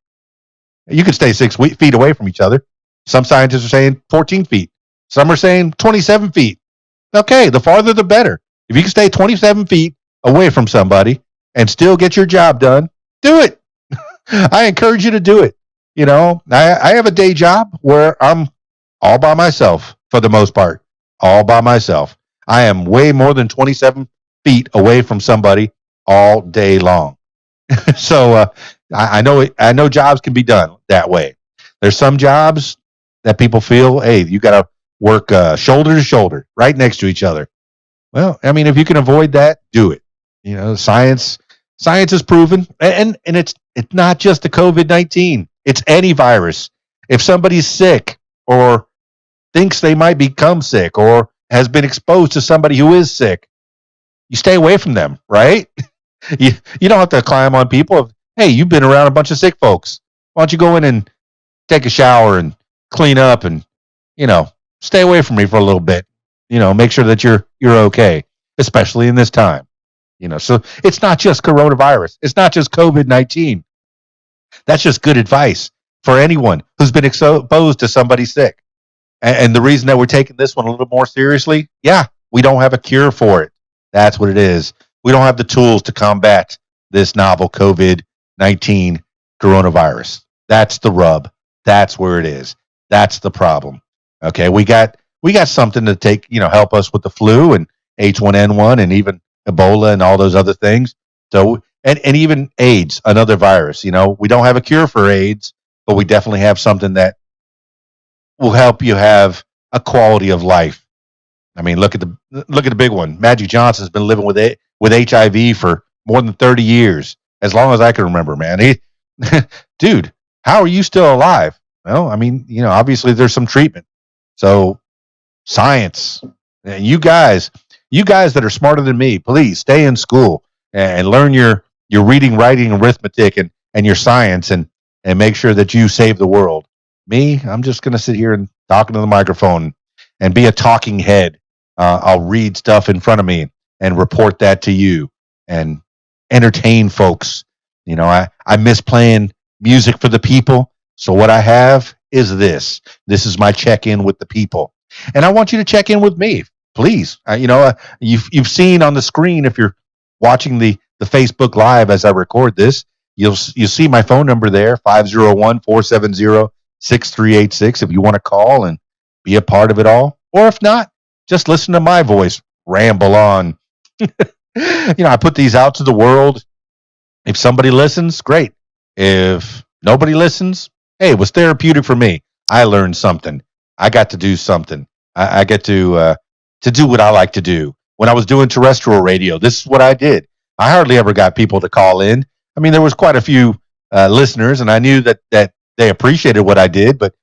You can stay 6 feet away from each other." Some scientists are saying 14 feet. Some are saying 27 feet. Okay, the farther the better. If you can stay 27 feet away from somebody and still get your job done, do it. I encourage you to do it. I have a day job where I'm all by myself for the most part. All by myself. I am way more than 27 feet away from somebody all day long. So I know jobs can be done that way. There's some jobs that people feel, hey, you got to work shoulder to shoulder, right next to each other. Well, I mean, if you can avoid that, do it. Science is proven, and it's not just the COVID-19. It's any virus. If somebody's sick or thinks they might become sick or has been exposed to somebody who is sick, you stay away from them, right? you don't have to climb on people. Hey, you've been around a bunch of sick folks. Why don't you go in and take a shower and clean up and, stay away from me for a little bit. make sure that you're okay, especially in this time. So it's not just coronavirus. It's not just COVID-19. That's just good advice for anyone who's been exposed to somebody sick. And the reason that we're taking this one a little more seriously, yeah, we don't have a cure for it. That's what it is. We don't have the tools to combat this novel COVID-19 coronavirus. That's the rub. That's where it is. That's the problem. Okay, we got something to take, help us with the flu and H1N1 and even Ebola and all those other things. So and even AIDS, another virus. We don't have a cure for AIDS, but we definitely have something that will help you have a quality of life. I mean, look at the big one. Magic Johnson's been living with HIV for more than 30 years, as long as I can remember, man. Dude, how are you still alive? Well, I mean, obviously there's some treatment. So science, and you guys that are smarter than me, please stay in school and learn your reading, writing, arithmetic, and your science, and make sure that you save the world. Me, I'm just going to sit here and talk into the microphone and be a talking head. I'll read stuff in front of me and report that to you and entertain folks. I miss playing music for the people. So what I have is this. This is my check-in with the people. And I want you to check in with me, please. You've seen on the screen, if you're watching the Facebook Live as I record this, you'll see my phone number there, 501-470-6386, if you want to call and be a part of it all. Or if not, just listen to my voice ramble on. I put these out to the world. If somebody listens, great. If nobody listens, hey, it was therapeutic for me. I learned something. I got to do something. I get to do what I like to do. When I was doing terrestrial radio, this is what I did. I hardly ever got people to call in. I mean, there was quite a few listeners, and I knew that they appreciated what I did. But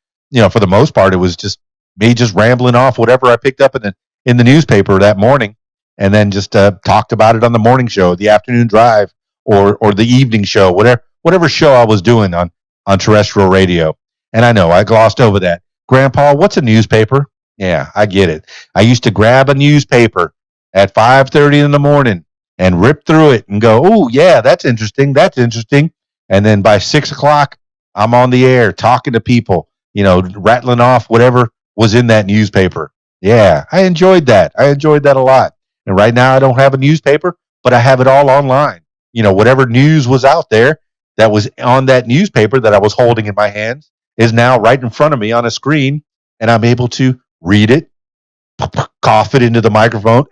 for the most part, it was just me just rambling off whatever I picked up in the newspaper that morning, and then just talked about it on the morning show, the afternoon drive, or the evening show, whatever show I was doing on terrestrial radio. And I know I glossed over that. Grandpa, what's a newspaper? Yeah, I get it. I used to grab a newspaper at 5:30 in the morning and rip through it and go, oh, yeah, that's interesting. That's interesting. And then by 6 o'clock, I'm on the air talking to people, rattling off whatever was in that newspaper. Yeah, I enjoyed that. I enjoyed that a lot. And right now I don't have a newspaper, but I have it all online. Whatever news was out there that was on that newspaper that I was holding in my hands is now right in front of me on a screen, and I'm able to read it, cough it into the microphone,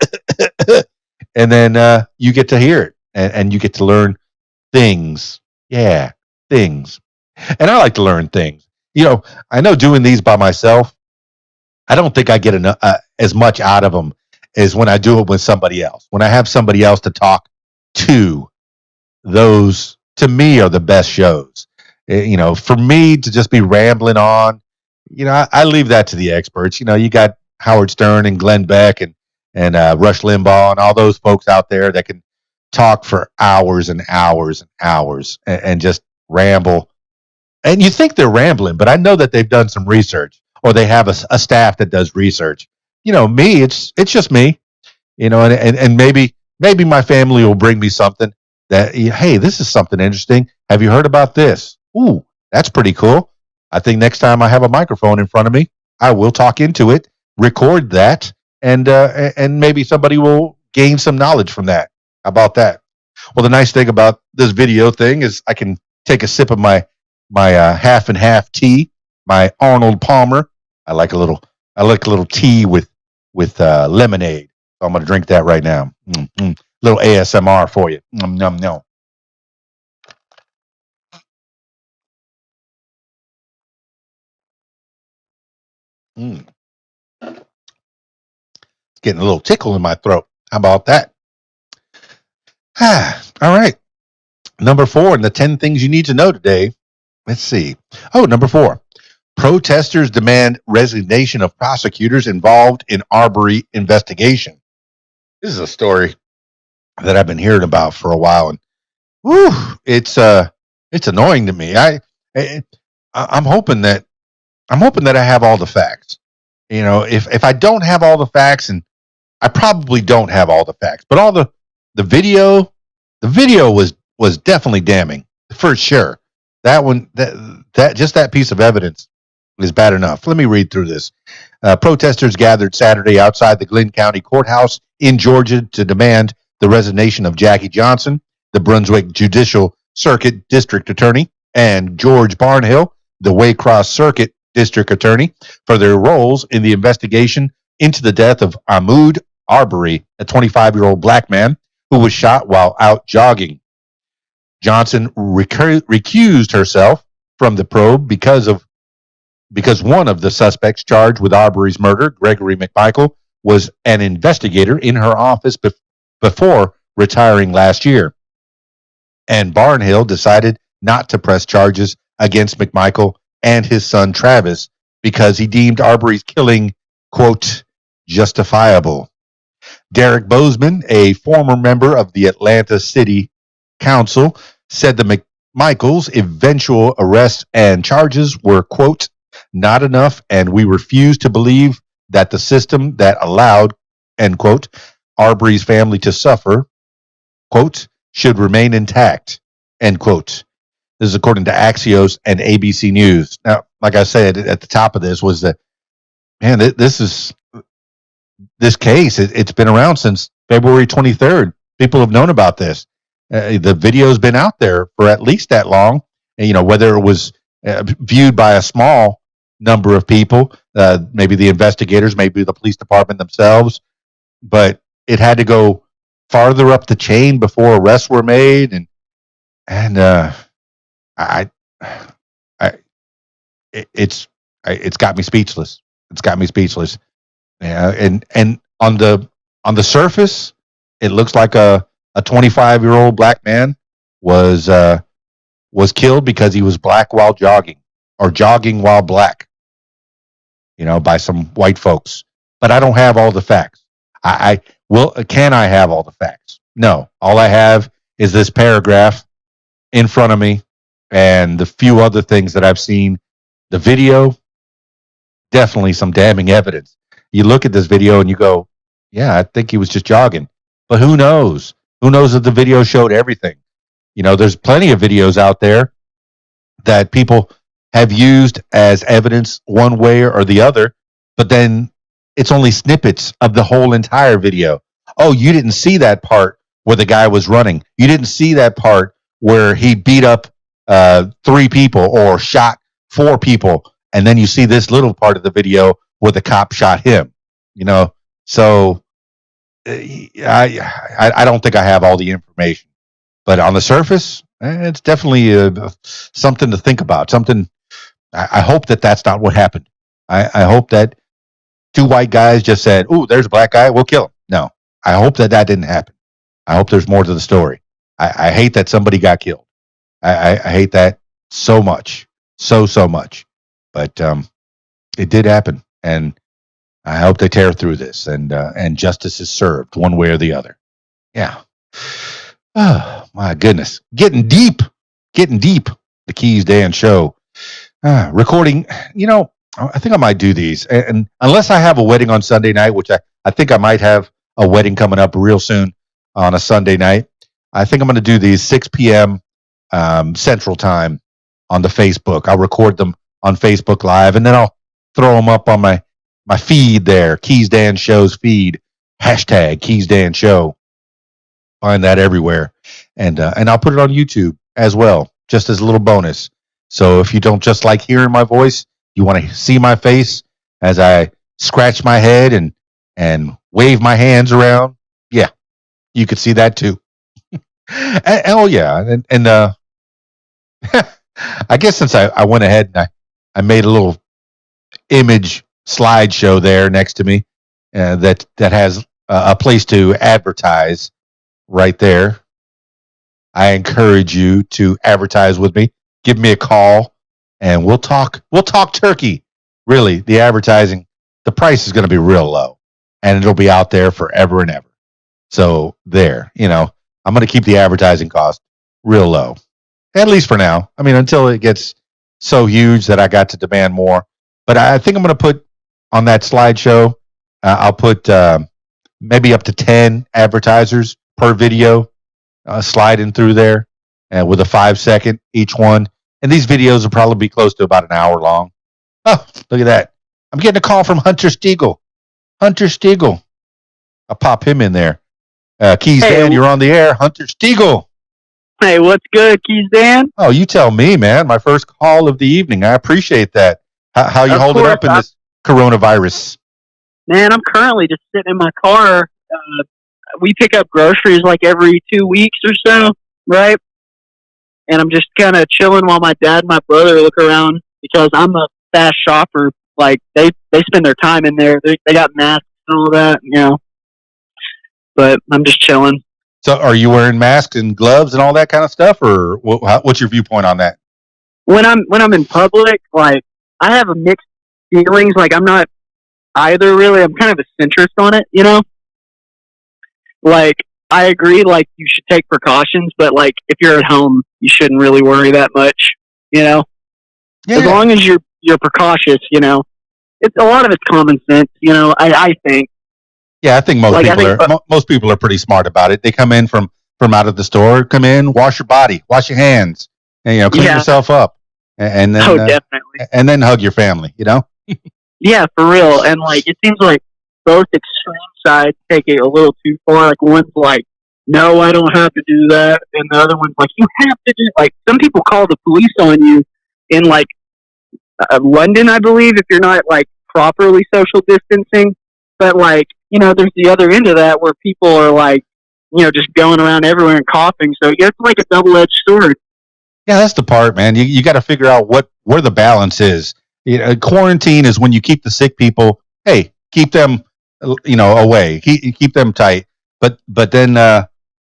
and then you get to hear it, and you get to learn things. Yeah, things. And I like to learn things. I know doing these by myself, I don't think I get enough, as much out of them as when I do it with somebody else. When I have somebody else to talk to, those to me are the best shows. For me to just be rambling on, I leave that to the experts. You got Howard Stern and Glenn Beck and Rush Limbaugh and all those folks out there that can talk for hours and hours and hours and just ramble. And you think they're rambling, but I know that they've done some research, or they have a staff that does research. Me, it's just me. And maybe my family will bring me something that, hey, this is something interesting. Have you heard about this? Ooh, that's pretty cool. I think next time I have a microphone in front of me, I will talk into it, record that, and maybe somebody will gain some knowledge from that. How about that? Well, the nice thing about this video thing is I can take a sip of my half and half tea, my Arnold Palmer. I like a little tea with lemonade. So I'm going to drink that right now. Little ASMR for you. Num num. Mm. Getting a little tickle in my throat. How about that? All right. Number 4 in the 10 things you need to know today. Let's see. Oh, number 4. Protesters demand resignation of prosecutors involved in Arbery investigation. This is a story that I've been hearing about for a while, and whew, it's annoying to me. I I'm hoping that I have all the facts. If I don't have all the facts, and I probably don't have all the facts, but all the video, the video was definitely damning for sure. That one, that just that piece of evidence is bad enough. Let me read through this. Protesters gathered Saturday outside the Glenn County Courthouse in Georgia to demand the resignation of Jackie Johnson, the Brunswick Judicial Circuit District Attorney, and George Barnhill, the Waycross Circuit District Attorney, for their roles in the investigation into the death of Ahmaud Arbery, a 25-year-old black man who was shot while out jogging. Johnson recused herself from the probe because one of the suspects charged with Arbery's murder, Gregory McMichael, was an investigator in her office before retiring last year. And Barnhill decided not to press charges against McMichael and his son Travis because he deemed Arbery's killing, quote, justifiable. Derek Bozeman, a former member of the Atlanta City Council, said the McMichaels' eventual arrest and charges were, quote, not enough, and we refuse to believe that the system that allowed, end quote, Arbery's family to suffer, quote, should remain intact, end quote. This is according to Axios and ABC News. Now, like I said at the top of this was that, man, this case, it's been around since February 23rd. People have known about this. The video's been out there for at least that long. And, whether it was viewed by a small number of people, maybe the investigators, maybe the police department themselves, but it had to go farther up the chain before arrests were made. It's got me speechless. It's got me speechless. Yeah, and on the surface, it looks like a 25-year-old black man was killed because he was black while jogging, or jogging while black, by some white folks. But I don't have all the facts. Can I have all the facts? No. All I have is this paragraph in front of me and the few other things that I've seen. The video, definitely some damning evidence. You look at this video and you go, yeah, I think he was just jogging. But who knows? Who knows if the video showed everything? There's plenty of videos out there that people have used as evidence one way or the other, but then it's only snippets of the whole entire video. Oh, you didn't see that part where the guy was running. You didn't see that part where he beat up 3 people or shot 4 people. And then you see this little part of the video where the cop shot him, So I don't think I have all the information, but on the surface, it's definitely something to think about. Something. I hope that that's not what happened. I hope that 2 white guys just said, "Ooh, there's a black guy, we'll kill him." No, I hope that didn't happen. I hope there's more to the story. I hate that somebody got killed. I hate that so much, so much. But it did happen, and I hope they tear through this and justice is served one way or the other. Yeah. Oh, my goodness. Getting deep. The KeysDAN show. Recording, I think I might do these. And unless I have a wedding on Sunday night, which I think I might have a wedding coming up real soon on a Sunday night, I think I'm going to do these 6 p.m. Central Time on the Facebook. I'll record them on Facebook Live, and then I'll throw them up on my feed there, KeysDAN Show's feed, hashtag KeysDAN Show. Find that everywhere. And I'll put it on YouTube as well, just as a little bonus. So if you don't just like hearing my voice, you want to see my face as I scratch my head and wave my hands around, yeah, you could see that too. Oh yeah, and I guess since I went ahead and I made a little image slideshow there next to me that has a place to advertise right there. I encourage you to advertise with me. Give me a call and we'll talk turkey. Really, the advertising, the price is going to be real low and it'll be out there forever and ever. So there, I'm going to keep the advertising cost real low, at least for now. I mean, until it gets so huge that I got to demand more. But I think I'm going to put on that slideshow, I'll put maybe up to 10 advertisers per video sliding through there with a 5 second each one. And these videos will probably be close to about an hour long. Oh, look at that. I'm getting a call from Hunter Stiegel. Hunter Stiegel. I'll pop him in there. KeysDAN, you're on the air. Hunter Stiegel. Hey, what's good, KeysDAN? Oh, you tell me, man. My first call of the evening. I appreciate that. How you holding up in this coronavirus? Man, I'm currently just sitting in my car. We pick up groceries like every 2 weeks or so, right? And I'm just kind of chilling while my dad and my brother look around because I'm a fast shopper. Like, they spend their time in there. They got masks and all that, you know. But I'm just chilling. So are you wearing masks and gloves and all that kind of stuff, or what's your viewpoint on that? When I'm in public, like, I have a mixed feelings. Like, I'm not either really. I'm kind of a centrist on it, you know? Like, I agree, like, you should take precautions, but, like, if you're at home, you shouldn't really worry that much, you know? Yeah. As long as you're precautious, you know? A lot of it's common sense, you know, I think. Yeah, I think most people are pretty smart about it. They come in from out of the store, come in, wash your body, wash your hands, and clean yourself up, and then definitely, and then hug your family. Yeah, for real. And like, it seems like both extreme sides take it a little too far. Like, one's like, no, I don't have to do that, and the other one's like, you have to do. Like, some people call the police on you in like London, I believe, if you're not like properly social distancing. But like, there's the other end of that where people are like, just going around everywhere and coughing. So it's like a double-edged sword. Yeah, that's the part, man. You got to figure out where the balance is. Quarantine is when you keep the sick people. Hey, keep them, away. Keep them tight. But then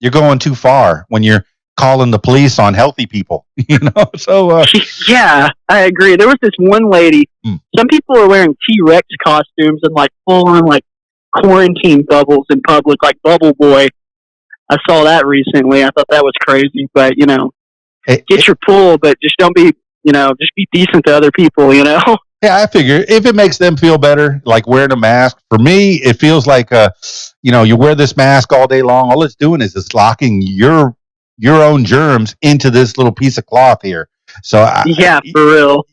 you're going too far when you're calling the police on healthy people. So yeah, I agree. There was this one lady. Some people are wearing T-Rex costumes and like full-on like quarantine bubbles in public, like Bubble Boy. I saw that recently. I thought that was crazy, but get your pull, but just don't be, just be decent to other people, Yeah, I figure if it makes them feel better, like wearing a mask. For me, it feels like, you wear this mask all day long. All it's doing is it's locking your own germs into this little piece of cloth here. So for real.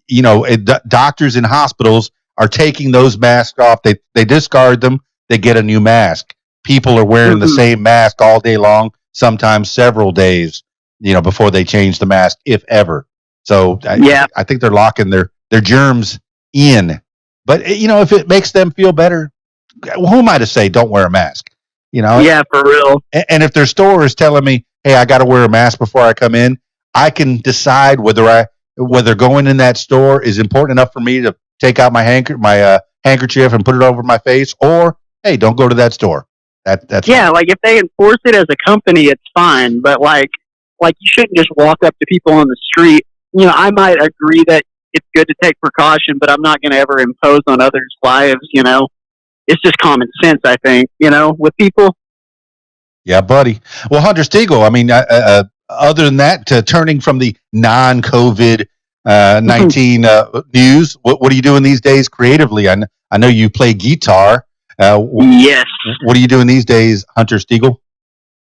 Doctors in hospitals are taking those masks off. They discard them. They get a new mask. People are wearing the same mask all day long, sometimes several days, before they change the mask, if ever. So I think they're locking their germs in. But, if it makes them feel better, who am I to say don't wear a mask? Yeah, for real. And if their store is telling me, hey, I got to wear a mask before I come in, I can decide whether going in that store is important enough for me to take out my handkerchief and put it over my face, or hey, don't go to that store. That's fine. Like if they enforce it as a company, it's fine. But like you shouldn't just walk up to people on the street. I might agree that it's good to take precaution, but I'm not going to ever impose on others' lives. It's just common sense, I think. With people. Yeah, buddy. Well, Hunter Stiegel, I mean, other than that, turning from the non-COVID 19 news, what are you doing these days creatively? I know you play guitar. Yes. What are you doing these days, Hunter Stiegel?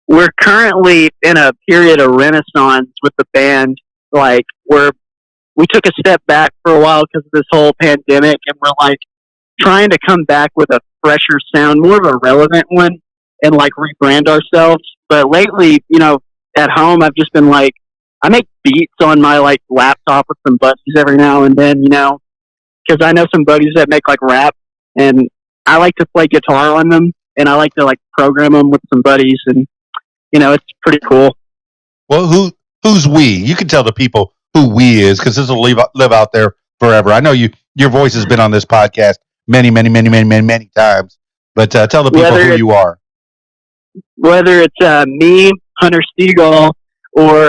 We're currently in a period of renaissance with the band. Like, we took a step back for a while because of this whole pandemic, and we're like trying to come back with a fresher sound, more of a relevant one, and like rebrand ourselves. But lately, at home, I've just been like, I make beats on my like laptop with some buddies every now and then, because I know some buddies that make like rap, and I like to play guitar on them, and I like to like program them with some buddies, and it's pretty cool. Well, who's we? You can tell the people who we is, because this will live out there forever. I know your voice has been on this podcast many times, but tell the people who you are. Whether it's me, Hunter Stiegel, or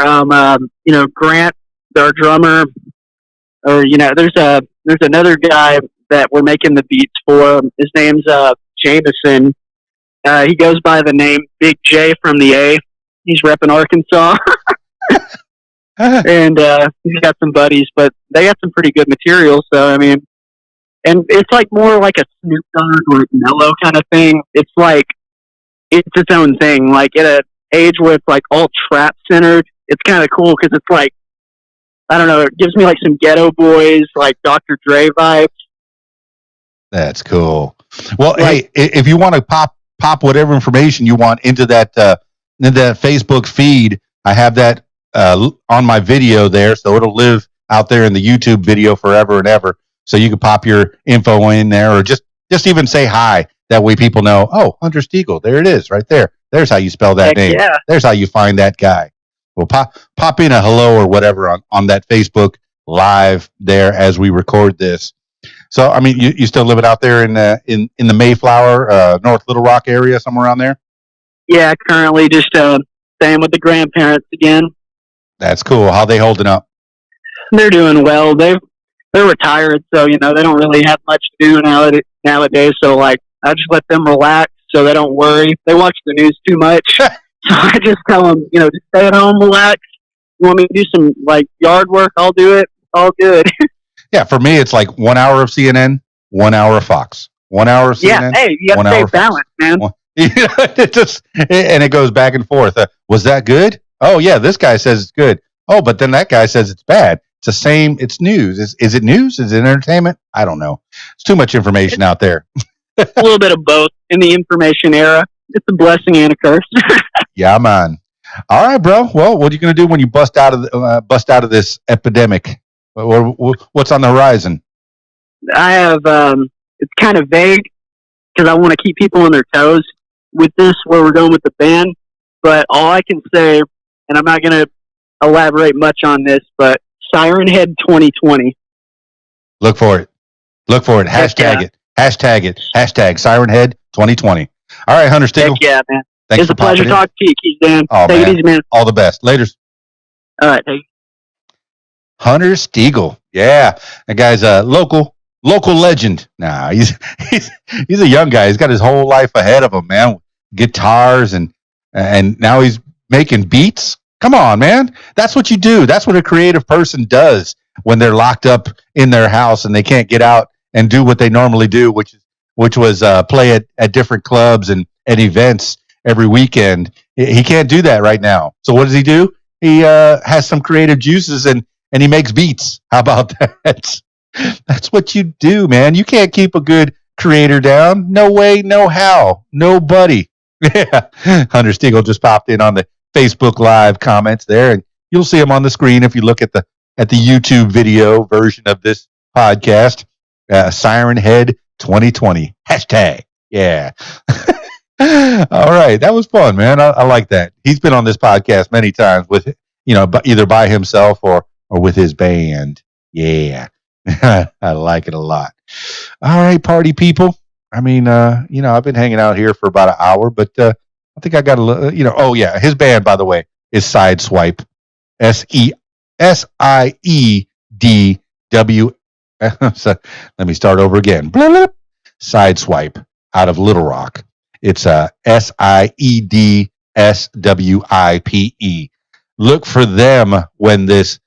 Grant, our drummer, or there's another guy that we're making the beats for. His name's Jameson. He goes by the name Big J from the A. He's repping Arkansas. And he's got some buddies, but they got some pretty good material. So, I mean, and it's like more like a Snoop Dogg or mellow kind of thing. It's like it's its own thing. Like at an age where it's like all trap centered, it's kind of cool because it's like, I don't know, it gives me like some Ghetto Boys, like Dr. Dre vibes. That's cool. Well, Like, hey, if you want to pop whatever information you want into that Facebook feed, I have that on my video there, so it'll live out there in the YouTube video forever and ever. So you can pop your info in there, or just even say hi. That way, people know. Oh, Hunter Stiegel, there it is, right there. There's how you spell that heck name. yeah. There's how you find that guy. Well, pop in a hello or whatever on that Facebook live there as we record this. So, I mean, you still living out there in the Mayflower, North Little Rock area, somewhere around there? Yeah, currently just staying with the grandparents again. That's cool. How they holding up? They're doing well. They're retired, so you know they don't really have much to do nowadays. So like, I just let them relax so they don't worry. They watch the news too much, so I just tell them, you know, just stay at home, relax. You want me to do some like yard work? I'll do it. All good. Yeah, for me, it's like 1 hour of CNN, 1 hour of Fox, 1 hour of Yeah, CNN, hey, you got to stay balanced, man. And it goes back and forth. Was that good? Oh yeah, this guy says it's good. Oh, but then that guy says it's bad. It's the same. It's news. Is it news? Is it entertainment? I don't know. It's too much information out there. A little bit of both in the information era. It's a blessing and a curse. Yeah, man. All right, bro. Well, what are you gonna do when you bust out of this epidemic? What's on the horizon? I have it's kind of vague because I want to keep people on their toes with this where we're going with the band. But all I can say, and I'm not going to elaborate much on this, but Siren Head 2020. Look for it. Look for it. Heck Hashtag yeah. it. Hashtag it. Hashtag Siren Head 2020. All right, Hunter Heck Stiegel. yeah, man. Thanks It's for a pleasure popping in. talking to you, KeysDAN. Oh, Take man. it easy, man. All the best. Laters. All right, take Hunter Stiegel. Yeah. That guy's a local legend. Nah, he's a young guy. He's got his whole life ahead of him, man. Guitars and now he's making beats. Come on, man. That's what you do. That's what a creative person does when they're locked up in their house and they can't get out and do what they normally do, which was play at different clubs and events every weekend. He can't do that right now. So what does he do? He has some creative juices and he makes beats. How about that? That's what you do, man. You can't keep a good creator down. No way, no how. Nobody. Yeah. Hunter Stiegel just popped in on the Facebook Live comments there, and you'll see him on the screen if you look at the YouTube video version of this podcast. Siren Head 2020 hashtag. Yeah. All right, that was fun, man. I like that. He's been on this podcast many times with either by himself or with his band. Yeah. I like it a lot. All right, party people. I mean, I've been hanging out here for about an hour, but I think I got a little, oh yeah, his band, by the way, is Sideswipe. SIEDW. So, let me start over again. Sideswipe out of Little Rock. It's SIEDSWIPE. Look for them when this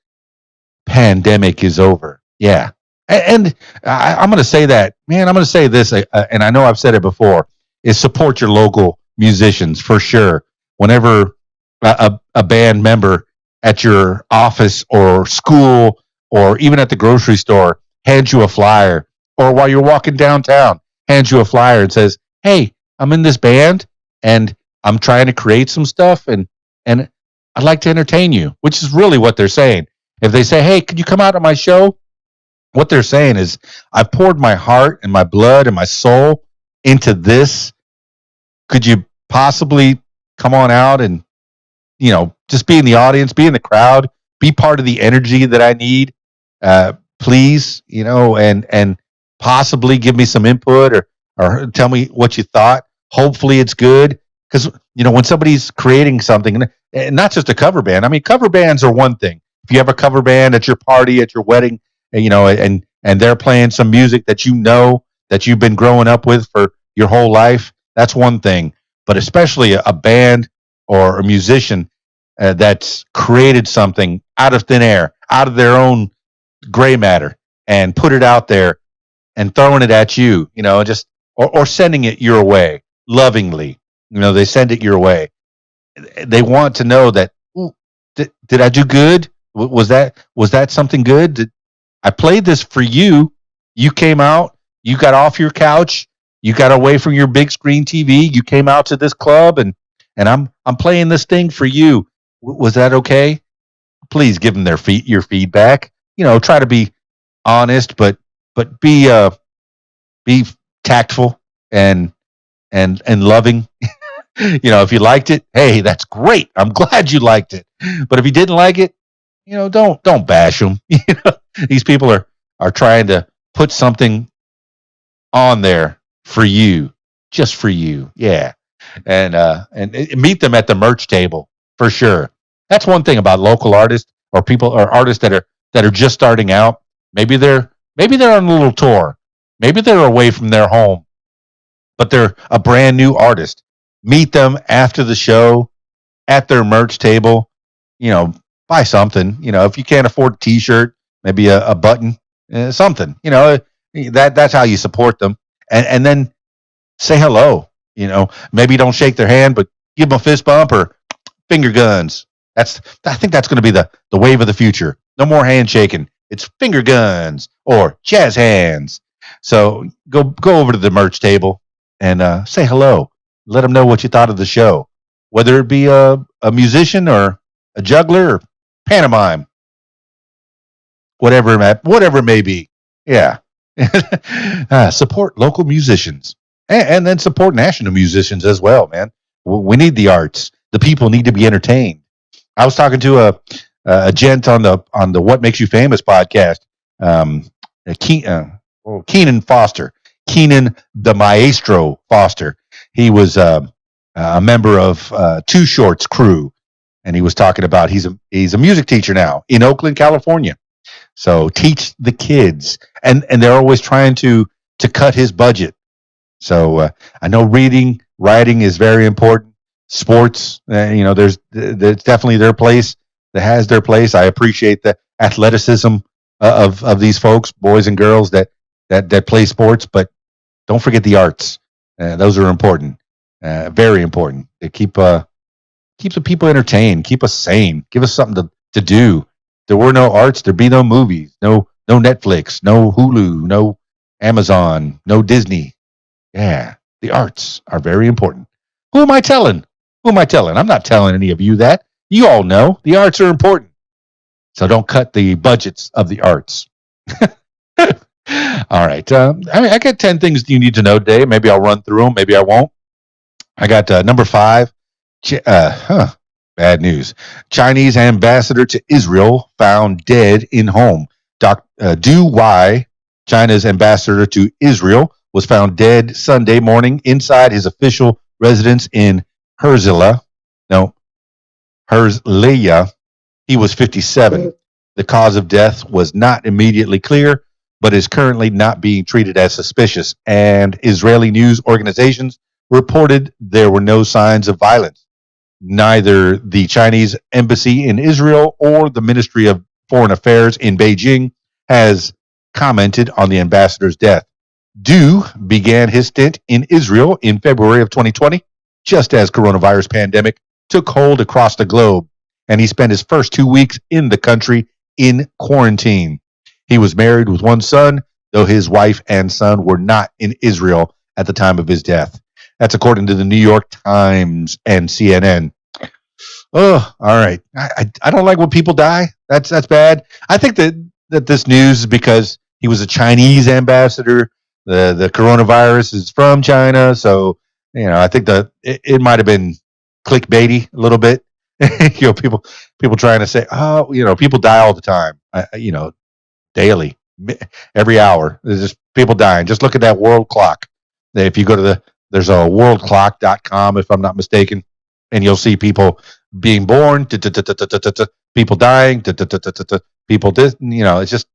pandemic is over. Yeah. And I'm going to say that, man, I'm going to say this, and I know I've said it before, is support your local musicians for sure. Whenever a band member at your office or school or even at the grocery store hands you a flyer, or while you're walking downtown, hands you a flyer and says, hey, I'm in this band and I'm trying to create some stuff and I'd like to entertain you, which is really what they're saying. If they say, hey, could you come out to my show? What they're saying is, I've poured my heart and my blood and my soul into this. Could you possibly come on out and, just be in the audience, be in the crowd, be part of the energy that I need? Please, and possibly give me some input or tell me what you thought. Hopefully it's good. Because, when somebody's creating something, and not just a cover band, I mean, cover bands are one thing. If you have a cover band at your party, at your wedding, and they're playing some music that that you've been growing up with for your whole life, that's one thing. But especially a band or a musician that's created something out of thin air, out of their own gray matter, and put it out there and throwing it at you, just or sending it your way lovingly. They send it your way. They want to know that, "Ooh, did I do good? Was that something good? I played this for you. You came out, you got off your couch, you got away from your big screen TV, you came out to this club, and I'm playing this thing for you. Was that okay? Please give them your feedback. Try to be honest, but be tactful and and loving. If you liked it, hey, that's great. I'm glad you liked it. But if you didn't like it, don't bash them. These people are trying to put something on there for you, just for you. Yeah. And meet them at the merch table for sure. That's one thing about local artists or people or artists that are just starting out. Maybe they're on a little tour. Maybe they're away from their home, but they're a brand new artist. Meet them after the show at their merch table. You know, buy something. If you can't afford a T-shirt, maybe a button, something. That's how you support them, and then say hello. Maybe don't shake their hand, but give them a fist bump or finger guns. I think that's going to be the wave of the future. No more handshaking. It's finger guns or jazz hands. So go over to the merch table and say hello. Let them know what you thought of the show, whether it be a musician or a juggler or pantomime, whatever it may be. Yeah. Support local musicians and then support national musicians as well, man. We need the arts. The people need to be entertained. I was talking to a gent on the What Makes You Famous podcast, um, Keenan Foster, Keenan the Maestro Foster. He was a member of Two Shorts crew, and he was talking about he's a music teacher now in Oakland, California. So teach the kids, and they're always trying to cut his budget. So I know reading, writing is very important. Sports, there's definitely their place. That has their place. I appreciate the athleticism of these folks, boys and girls that play sports. But don't forget the arts. Those are important, very important. They keep the people entertained, keep us sane, give us something to do. If there were no arts, there'd be no movies, no Netflix, no Hulu, no Amazon, no Disney. Yeah, the arts are very important. Who am I telling? Who am I telling? I'm not telling any of you that. You all know the arts are important. So don't cut the budgets of the arts. All right. I got 10 things you need to know today. Maybe I'll run through them. Maybe I won't. I got number 5. Bad news. Chinese ambassador to Israel found dead in home. Du Wei, China's ambassador to Israel, was found dead Sunday morning inside his official residence in Herzliya. No, Herzliya. He was 57. The cause of death was not immediately clear, but is currently not being treated as suspicious. And Israeli news organizations reported there were no signs of violence. Neither the Chinese embassy in Israel or the Ministry of Foreign Affairs in Beijing has commented on the ambassador's death. Du began his stint in Israel in February of 2020, just as coronavirus pandemic took hold across the globe, and he spent his first 2 weeks in the country in quarantine. He was married with one son, though his wife and son were not in Israel at the time of his death. That's according to the New York Times and CNN. Oh, all right. I don't like when people die. That's bad. I think that this news is because he was a Chinese ambassador. The coronavirus is from China, so I think that it might have been clickbaity a little bit. People trying to say, oh, people die all the time. Daily, every hour. There's just people dying. Just look at that world clock. If you go to there's a worldclock.com, if I'm not mistaken, and you'll see people being born, people dying, people it's just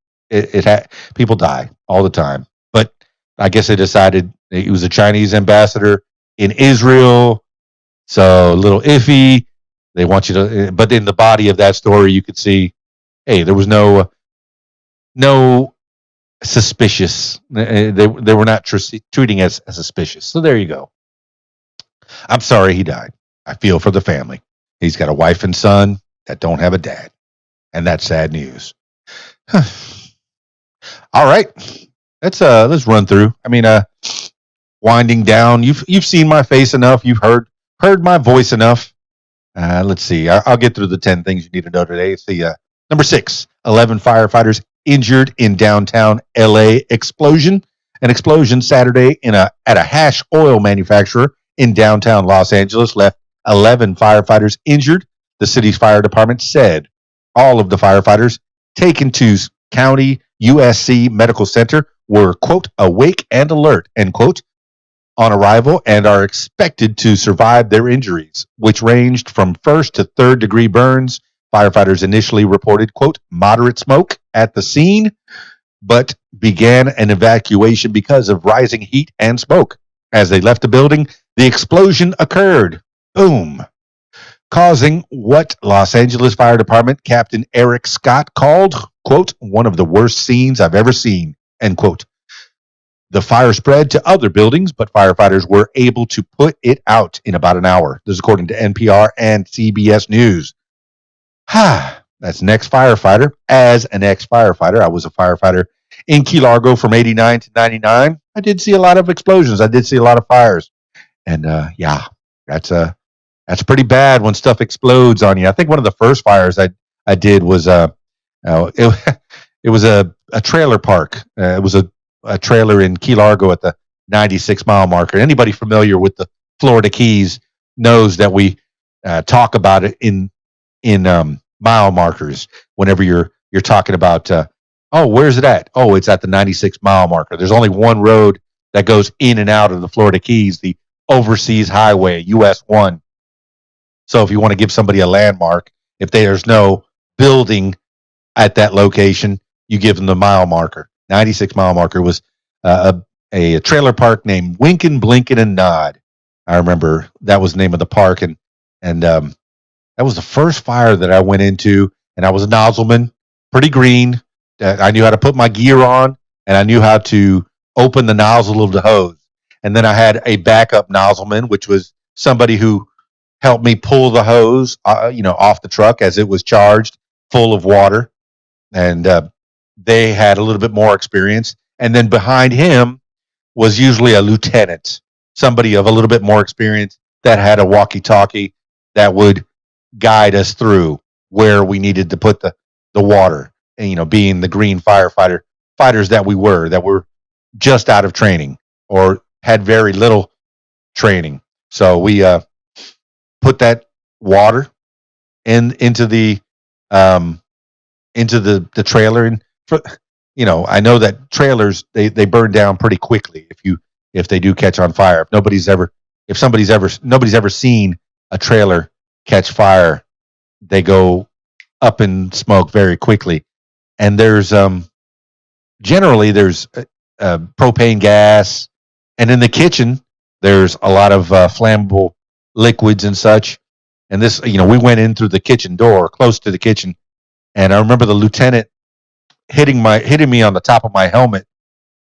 people die all the time. But I guess they decided he was a Chinese ambassador in Israel, so a little iffy. They want you to, but in the body of that story, you could see, hey, there was no suspicious. They were not treating as suspicious. So there you go. I'm sorry he died. I feel for the family. He's got a wife and son that don't have a dad, and that's sad news. All right, let's run through. Winding down. You've seen my face enough. You've heard my voice enough. Let's see. I'll get through the 10 things you need to know today. It's the number 6. 11 firefighters injured in downtown LA explosion. An explosion Saturday at a hash oil manufacturer in downtown Los Angeles left 11 firefighters injured. The city's fire department said all of the firefighters taken to County USC Medical Center were, quote, awake and alert, end quote, on arrival and are expected to survive their injuries, which ranged from first to third degree burns. Firefighters initially reported, quote, moderate smoke at the scene, but began an evacuation because of rising heat and smoke. As they left the building, the explosion occurred. Boom. Causing what Los Angeles Fire Department Captain Eric Scott called, quote, one of the worst scenes I've ever seen, end quote. The fire spread to other buildings, but firefighters were able to put it out in about an hour. This is according to NPR and CBS News. That's an ex-firefighter. As an ex-firefighter, I was a firefighter in Key Largo from 89 to 99. I did see a lot of explosions. I did see a lot of fires. And yeah, that's pretty bad when stuff explodes on you. I think one of the first fires I did was it was a trailer park. It was a trailer in Key Largo at the 96-mile marker. Anybody familiar with the Florida Keys knows that we talk about it in mile markers whenever you're talking about where's it at? Oh, it's at the 96-mile marker. There's only one road that goes in and out of the Florida Keys, the Overseas Highway, US 1. So if you want to give somebody a landmark, if there's no building at that location, you give them the mile marker. 96-mile marker was a trailer park named Winkin', Blinkin' and Nod. I remember that was the name of the park, and that was the first fire that I went into, and I was a nozzleman, pretty green. I knew how to put my gear on, and I knew how to open the nozzle of the hose. And then I had a backup nozzleman, which was somebody who helped me pull the hose, off the truck as it was charged, full of water. And they had a little bit more experience. And then behind him was usually a lieutenant, somebody of a little bit more experience that had a walkie-talkie that would guide us through where we needed to put the water. And, being the green fighters that were just out of training or had very little training. So we put that water into the trailer, and I know that trailers they burn down pretty quickly if they do catch on fire. Nobody's ever seen a trailer catch fire, they go up in smoke very quickly. And there's generally propane gas, and in the kitchen there's a lot of flammable liquids and such. And this, we went in through the kitchen door, close to the kitchen, and I remember the lieutenant hitting me on the top of my helmet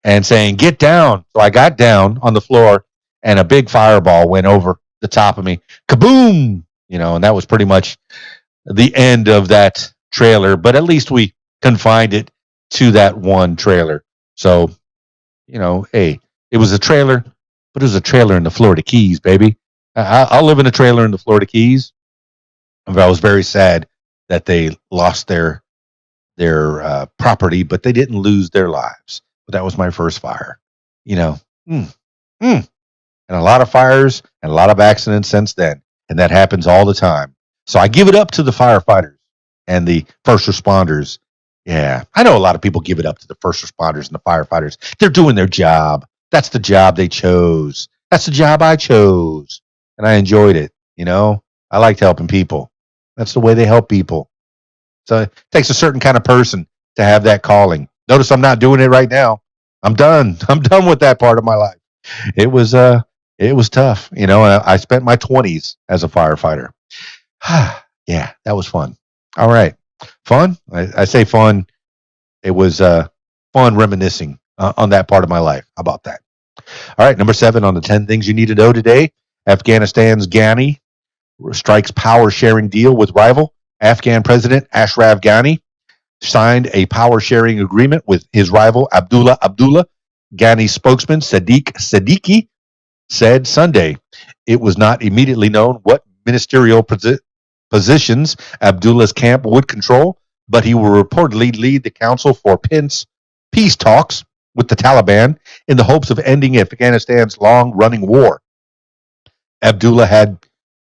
and saying, "Get down." So I got down on the floor, and a big fireball went over the top of me. Kaboom! And that was pretty much the end of that trailer. But at least we confined it to that one trailer. So, hey, it was a trailer, but it was a trailer in the Florida Keys, baby. I'll live in a trailer in the Florida Keys. I was very sad that they lost their property, but they didn't lose their lives. But that was my first fire. And a lot of fires and a lot of accidents since then. And that happens all the time. So I give it up to the firefighters and the first responders. Yeah, I know a lot of people give it up to the first responders and the firefighters. They're doing their job. That's the job they chose. That's the job I chose. And I enjoyed it. I liked helping people. That's the way they help people. So it takes a certain kind of person to have that calling. Notice I'm not doing it right now. I'm done. I'm done with that part of my life. It was tough. I spent my 20s as a firefighter. Yeah, that was fun. All right. Fun? I say fun. It was fun reminiscing on that part of my life. How about that? All right, number 7 on the 10 things you need to know today. Afghanistan's Ghani strikes power-sharing deal with rival. Afghan President Ashraf Ghani signed a power-sharing agreement with his rival Abdullah Abdullah. Ghani's spokesman Sadiq Siddiqui said Sunday it was not immediately known what ministerial positions Abdullah's camp would control, but he will reportedly lead the Council for Peace talks with the Taliban in the hopes of ending Afghanistan's long-running war. Abdullah had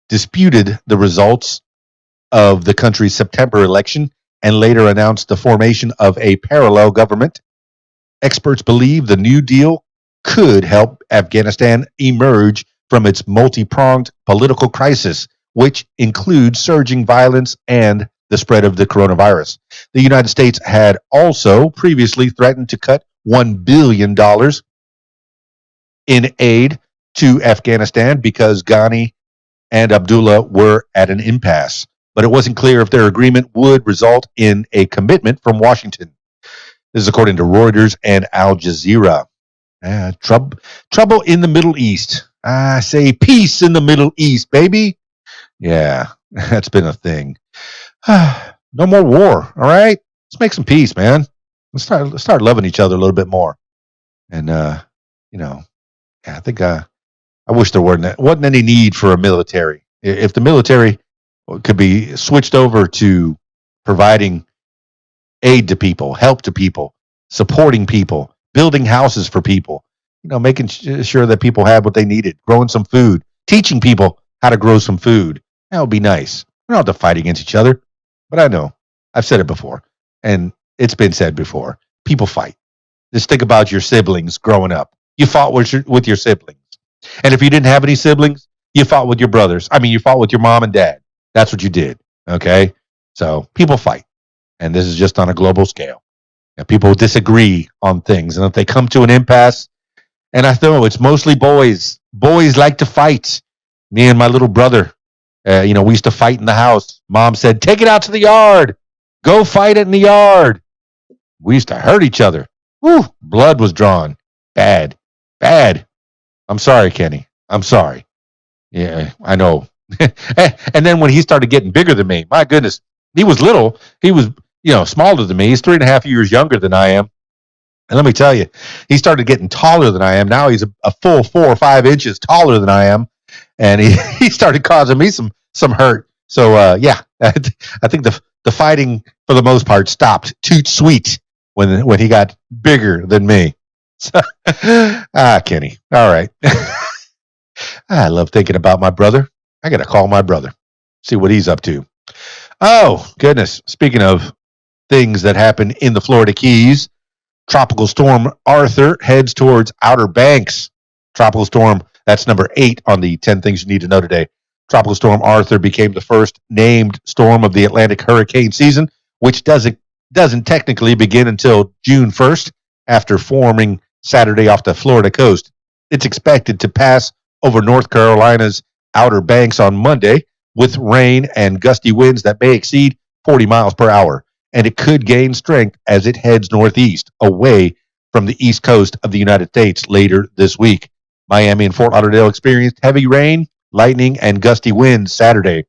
disputed the results of the country's September election and later announced the formation of a parallel government. Experts believe the New Deal could help Afghanistan emerge from its multi-pronged political crisis, which includes surging violence and the spread of the coronavirus. The United States had also previously threatened to cut $1 billion in aid to Afghanistan because Ghani and Abdullah were at an impasse, but it wasn't clear if their agreement would result in a commitment from Washington. This is according to Reuters and Al Jazeera. Trouble in the Middle East. I say peace in the Middle East, baby. Yeah, that's been a thing. No more war, all right? Let's make some peace, man. Let's start loving each other a little bit more. And, I think I wish there wasn't any need for a military. If the military could be switched over to providing aid to people, help to people, supporting people, building houses for people, making sure that people have what they needed, growing some food, teaching people how to grow some food. That would be nice. We don't have to fight against each other. But I know, I've said it before, and it's been said before. People fight. Just think about your siblings growing up. You fought with your siblings. And if you didn't have any siblings, you fought with your brothers. You fought with your mom and dad. That's what you did. Okay? So people fight. And this is just on a global scale. And people disagree on things. And if they come to an impasse, and I know it's mostly boys. Boys like to fight. Me and my little brother, we used to fight in the house. Mom said, take it out to the yard. Go fight it in the yard. We used to hurt each other. Whew, blood was drawn. Bad. I'm sorry, Kenny. I'm sorry. Yeah, I know. And then when he started getting bigger than me, my goodness, he was little. He was, smaller than me. He's 3.5 years younger than I am. And let me tell you, he started getting taller than I am. Now he's a full 4 or 5 inches taller than I am. And he started causing me some hurt. So, I think the fighting, for the most part, stopped toot sweet when he got bigger than me. So, Kenny. All right. I love thinking about my brother. I got to call my brother, see what he's up to. Oh, goodness. Speaking of things that happen in the Florida Keys, Tropical Storm Arthur heads towards Outer Banks. Tropical Storm, that's number 8 on the 10 things you need to know today. Tropical Storm Arthur became the first named storm of the Atlantic hurricane season, which doesn't technically begin until June 1st after forming Saturday off the Florida coast. It's expected to pass over North Carolina's Outer Banks on Monday with rain and gusty winds that may exceed 40 miles per hour, and it could gain strength as it heads northeast away from the east coast of the United States later this week. Miami and Fort Lauderdale experienced heavy rain, lightning, and gusty winds Saturday.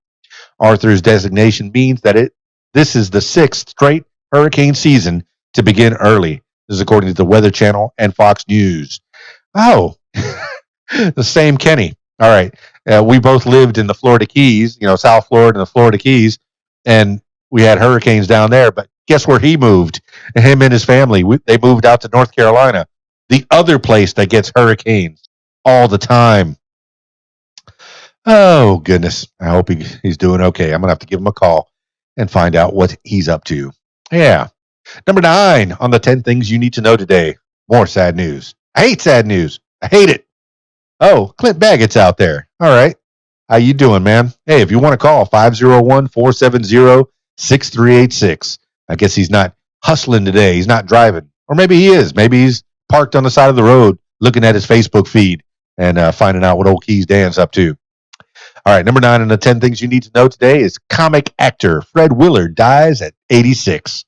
Arthur's designation means that this is the 6th straight hurricane season to begin early. This is according to the Weather Channel and Fox News. Oh, the same Kenny. All right. We both lived in the Florida Keys, South Florida and the Florida Keys, and we had hurricanes down there. But guess where he moved? Him and his family, they moved out to North Carolina, the other place that gets hurricanes all the time. Oh, goodness. I hope he's doing okay. I'm going to have to give him a call and find out what he's up to. Yeah. Number 9 on the 10 things you need to know today. More sad news. I hate sad news. I hate it. Oh, Clint Baggett's out there. All right. How you doing, man? Hey, if you want to call, 501-470-6386. I guess he's not hustling today. He's not driving. Or maybe he is. Maybe he's parked on the side of the road looking at his Facebook feed and finding out what old KeysDAN's up to. All right, number 9 on the 10 things you need to know today is comic actor Fred Willard dies at 86.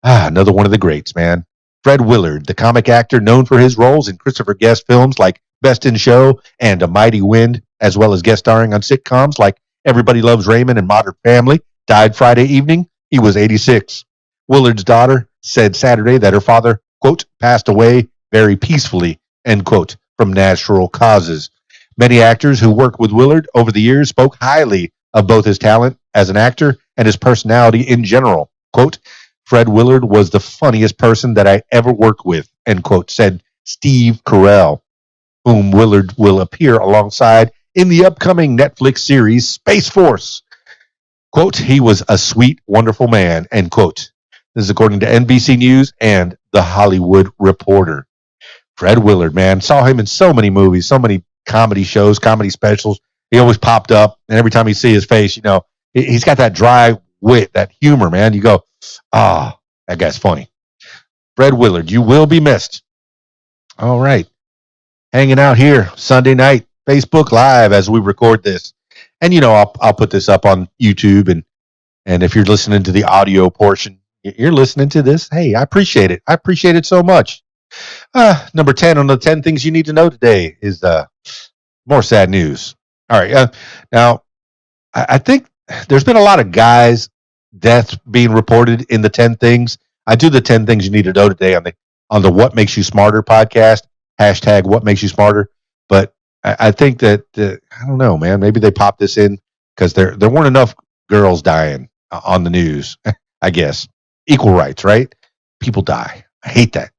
Another one of the greats, man. Fred Willard, the comic actor known for his roles in Christopher Guest films like Best in Show and A Mighty Wind, as well as guest starring on sitcoms like Everybody Loves Raymond and Modern Family, died Friday evening. He was 86. Willard's daughter said Saturday that her father, quote, passed away very peacefully, end quote, from natural causes. Many actors who worked with Willard over the years spoke highly of both his talent as an actor and his personality in general. Quote, Fred Willard was the funniest person that I ever worked with, end quote, said Steve Carell, whom Willard will appear alongside in the upcoming Netflix series Space Force. Quote, he was a sweet, wonderful man, end quote. This is according to NBC News and The Hollywood Reporter. Fred Willard, man, saw him in so many movies, so many comedy shows, comedy specials. He always popped up, and every time you see his face, he's got that dry wit, that humor, man. You go, that guy's funny. Fred Willard, you will be missed. All right. Hanging out here Sunday night, Facebook Live as we record this. And, I'll put this up on YouTube. And if you're listening to the audio portion, you're listening to this. Hey, I appreciate it. I appreciate it so much. Number 10 on the 10 things you need to know today is more sad news. All right. Now, I think there's been a lot of guys' deaths being reported in the 10 things. I do the 10 things you need to know today on the What Makes You Smarter podcast, hashtag What Makes You Smarter. But I think that, I don't know, man, maybe they popped this in because there weren't enough girls dying on the news, I guess. Equal rights, right? People die. I hate that.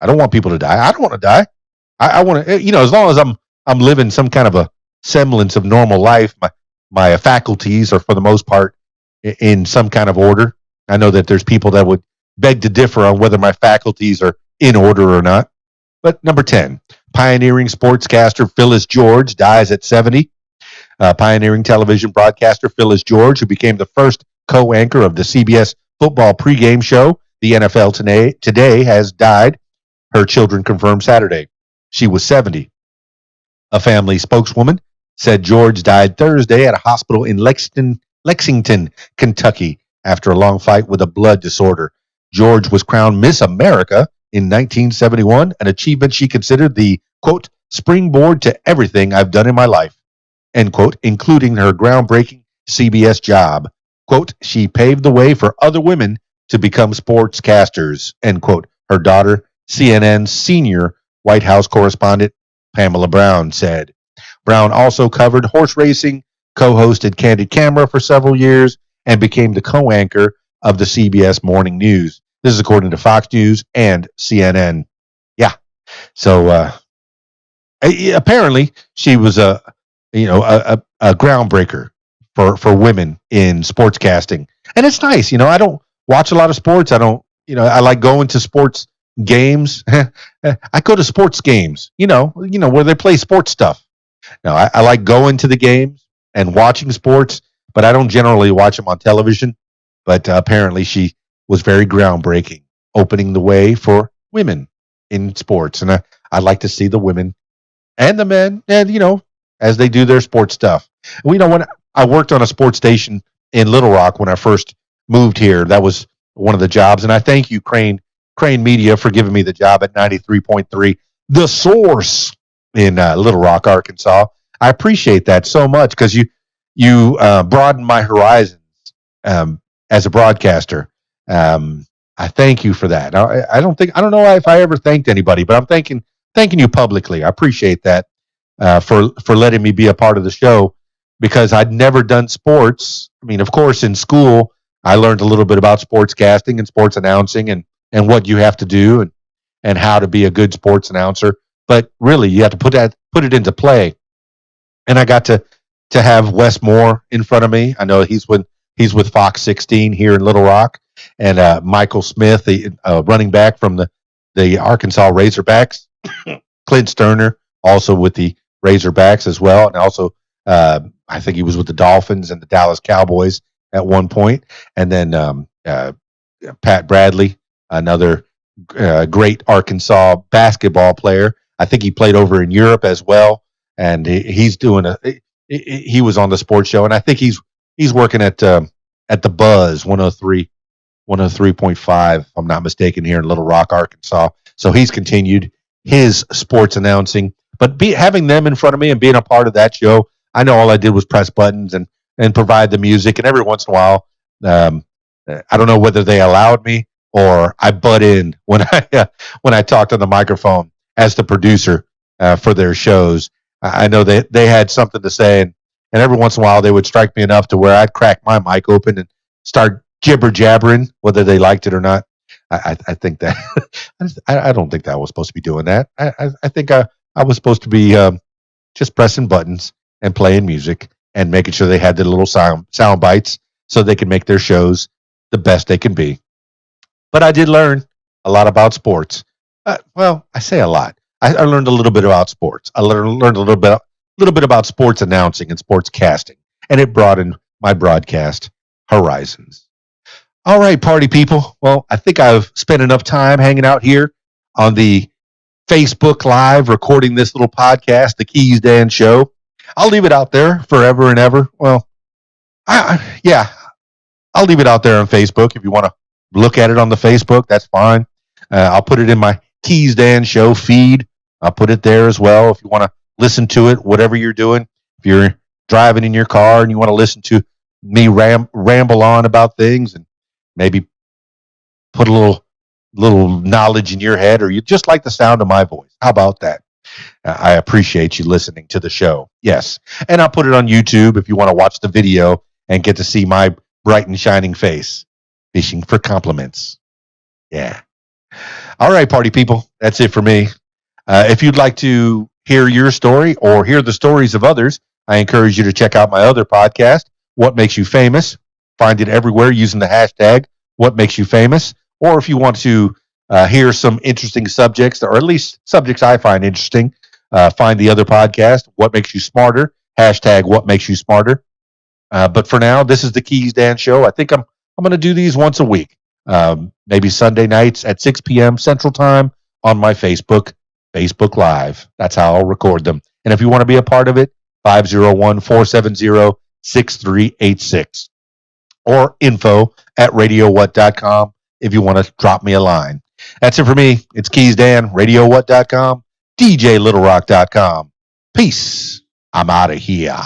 I don't want people to die. I don't want to die. I want to, as long as I'm living some kind of a semblance of normal life, my faculties are for the most part in some kind of order. I know that there's people that would beg to differ on whether my faculties are in order or not. But number 10, pioneering sportscaster Phyllis George dies at 70. Pioneering television broadcaster Phyllis George, who became the first co-anchor of the CBS football pregame show, The NFL Today, has died. Her children confirmed Saturday. She was 70. A family spokeswoman said George died Thursday at a hospital in Lexington, Kentucky, after a long fight with a blood disorder. George was crowned Miss America in 1971, an achievement she considered the, quote, springboard to everything I've done in my life, end quote, including her groundbreaking CBS job. Quote, she paved the way for other women to become sportscasters, end quote. Her daughter, CNN senior White House correspondent Pamela Brown said. Brown also covered horse racing, co-hosted Candid Camera for several years, and became the co-anchor of the CBS Morning News. This is according to Fox News and CNN. Yeah. So apparently she was a groundbreaker for women in sportscasting. And it's nice. I don't watch a lot of sports. I don't, I like going to sports games. I go to sports games, where they play sports stuff. Now, I like going to the games and watching sports, but I don't generally watch them on television. But apparently she was very groundbreaking, opening the way for women in sports. And I like to see the women and the men, and, as they do their sports stuff. When I worked on a sports station in Little Rock when I first moved here, that was one of the jobs. And I thank you, Crane Media, for giving me the job at 93.3, The Source in Little Rock, Arkansas. I appreciate that so much because you broadened my horizons as a broadcaster. I thank you for that. I don't know if I ever thanked anybody, but I'm thanking you publicly. I appreciate that for letting me be a part of the show because I'd never done sports. I mean, of course, in school, I learned a little bit about sportscasting and sports announcing and what you have to do and how to be a good sports announcer. But really, you have to put it into play. And I got to have Wes Moore in front of me. I know he's with Fox 16 here in Little Rock, and Michael Smith, the running back from the Arkansas Razorbacks, Clint Sterner, also with the Razorbacks as well, and also I think he was with the Dolphins and the Dallas Cowboys at one point, and then Pat Bradley, another great Arkansas basketball player. I think he played over in Europe as well, and he's doing he was on the sports show, and I think he's working at the Buzz 103.5, if I'm not mistaken, here in Little Rock, Arkansas. So he's continued his sports announcing, but having them in front of me and being a part of that show, I know all I did was press buttons and provide the music. And every once in a while, um, I don't know whether they allowed me or I butt in when I talked on the microphone as the producer for their shows. I know they had something to say, and every once in a while they would strike me enough to where I'd crack my mic open and start jibber jabbering, whether they liked it or not. I think that I don't think that I was supposed to be doing that. I think I was supposed to be just pressing buttons and playing music and making sure they had the little sound bites so they can make their shows the best they can be. But I did learn a lot about sports. Well, I say a lot. I learned a little bit about sports. I learned a little bit about sports announcing and sports casting, and it broadened my broadcast horizons. All right, party people. Well, I think I've spent enough time hanging out here on the Facebook Live recording this little podcast, the KeysDAN Show. I'll leave it out there forever and ever. Well, yeah, I'll leave it out there on Facebook. If you want to look at it on the Facebook, that's fine. I'll put it in my KeysDAN Show feed. I'll put it there as well if you want to listen to it, whatever you're doing. If you're driving in your car and you want to listen to me ramble on about things and maybe put a little knowledge in your head, or you just like the sound of my voice, how about that? I appreciate you listening to the show. Yes. And I'll put it on YouTube if you want to watch the video and get to see my bright and shining face fishing for compliments. Yeah. All right, party people. That's it for me. If you'd like to hear your story or hear the stories of others, I encourage you to check out my other podcast, What Makes You Famous. Find it everywhere using the hashtag What Makes You Famous. Or if you want to hear some interesting subjects, or at least subjects I find interesting, find the other podcast, What Makes You Smarter, hashtag What Makes You Smarter. But for now, this is the KeysDAN Show. I think I'm going to do these once a week, maybe Sunday nights at 6 p.m. Central Time on my Facebook Live. That's how I'll record them. And if you want to be a part of it, 501-470-6386 or info@radiowhat.com if you want to drop me a line. That's it for me. It's KeysDAN, radiowhat.com, djlittlerock.com. Peace. I'm out of here.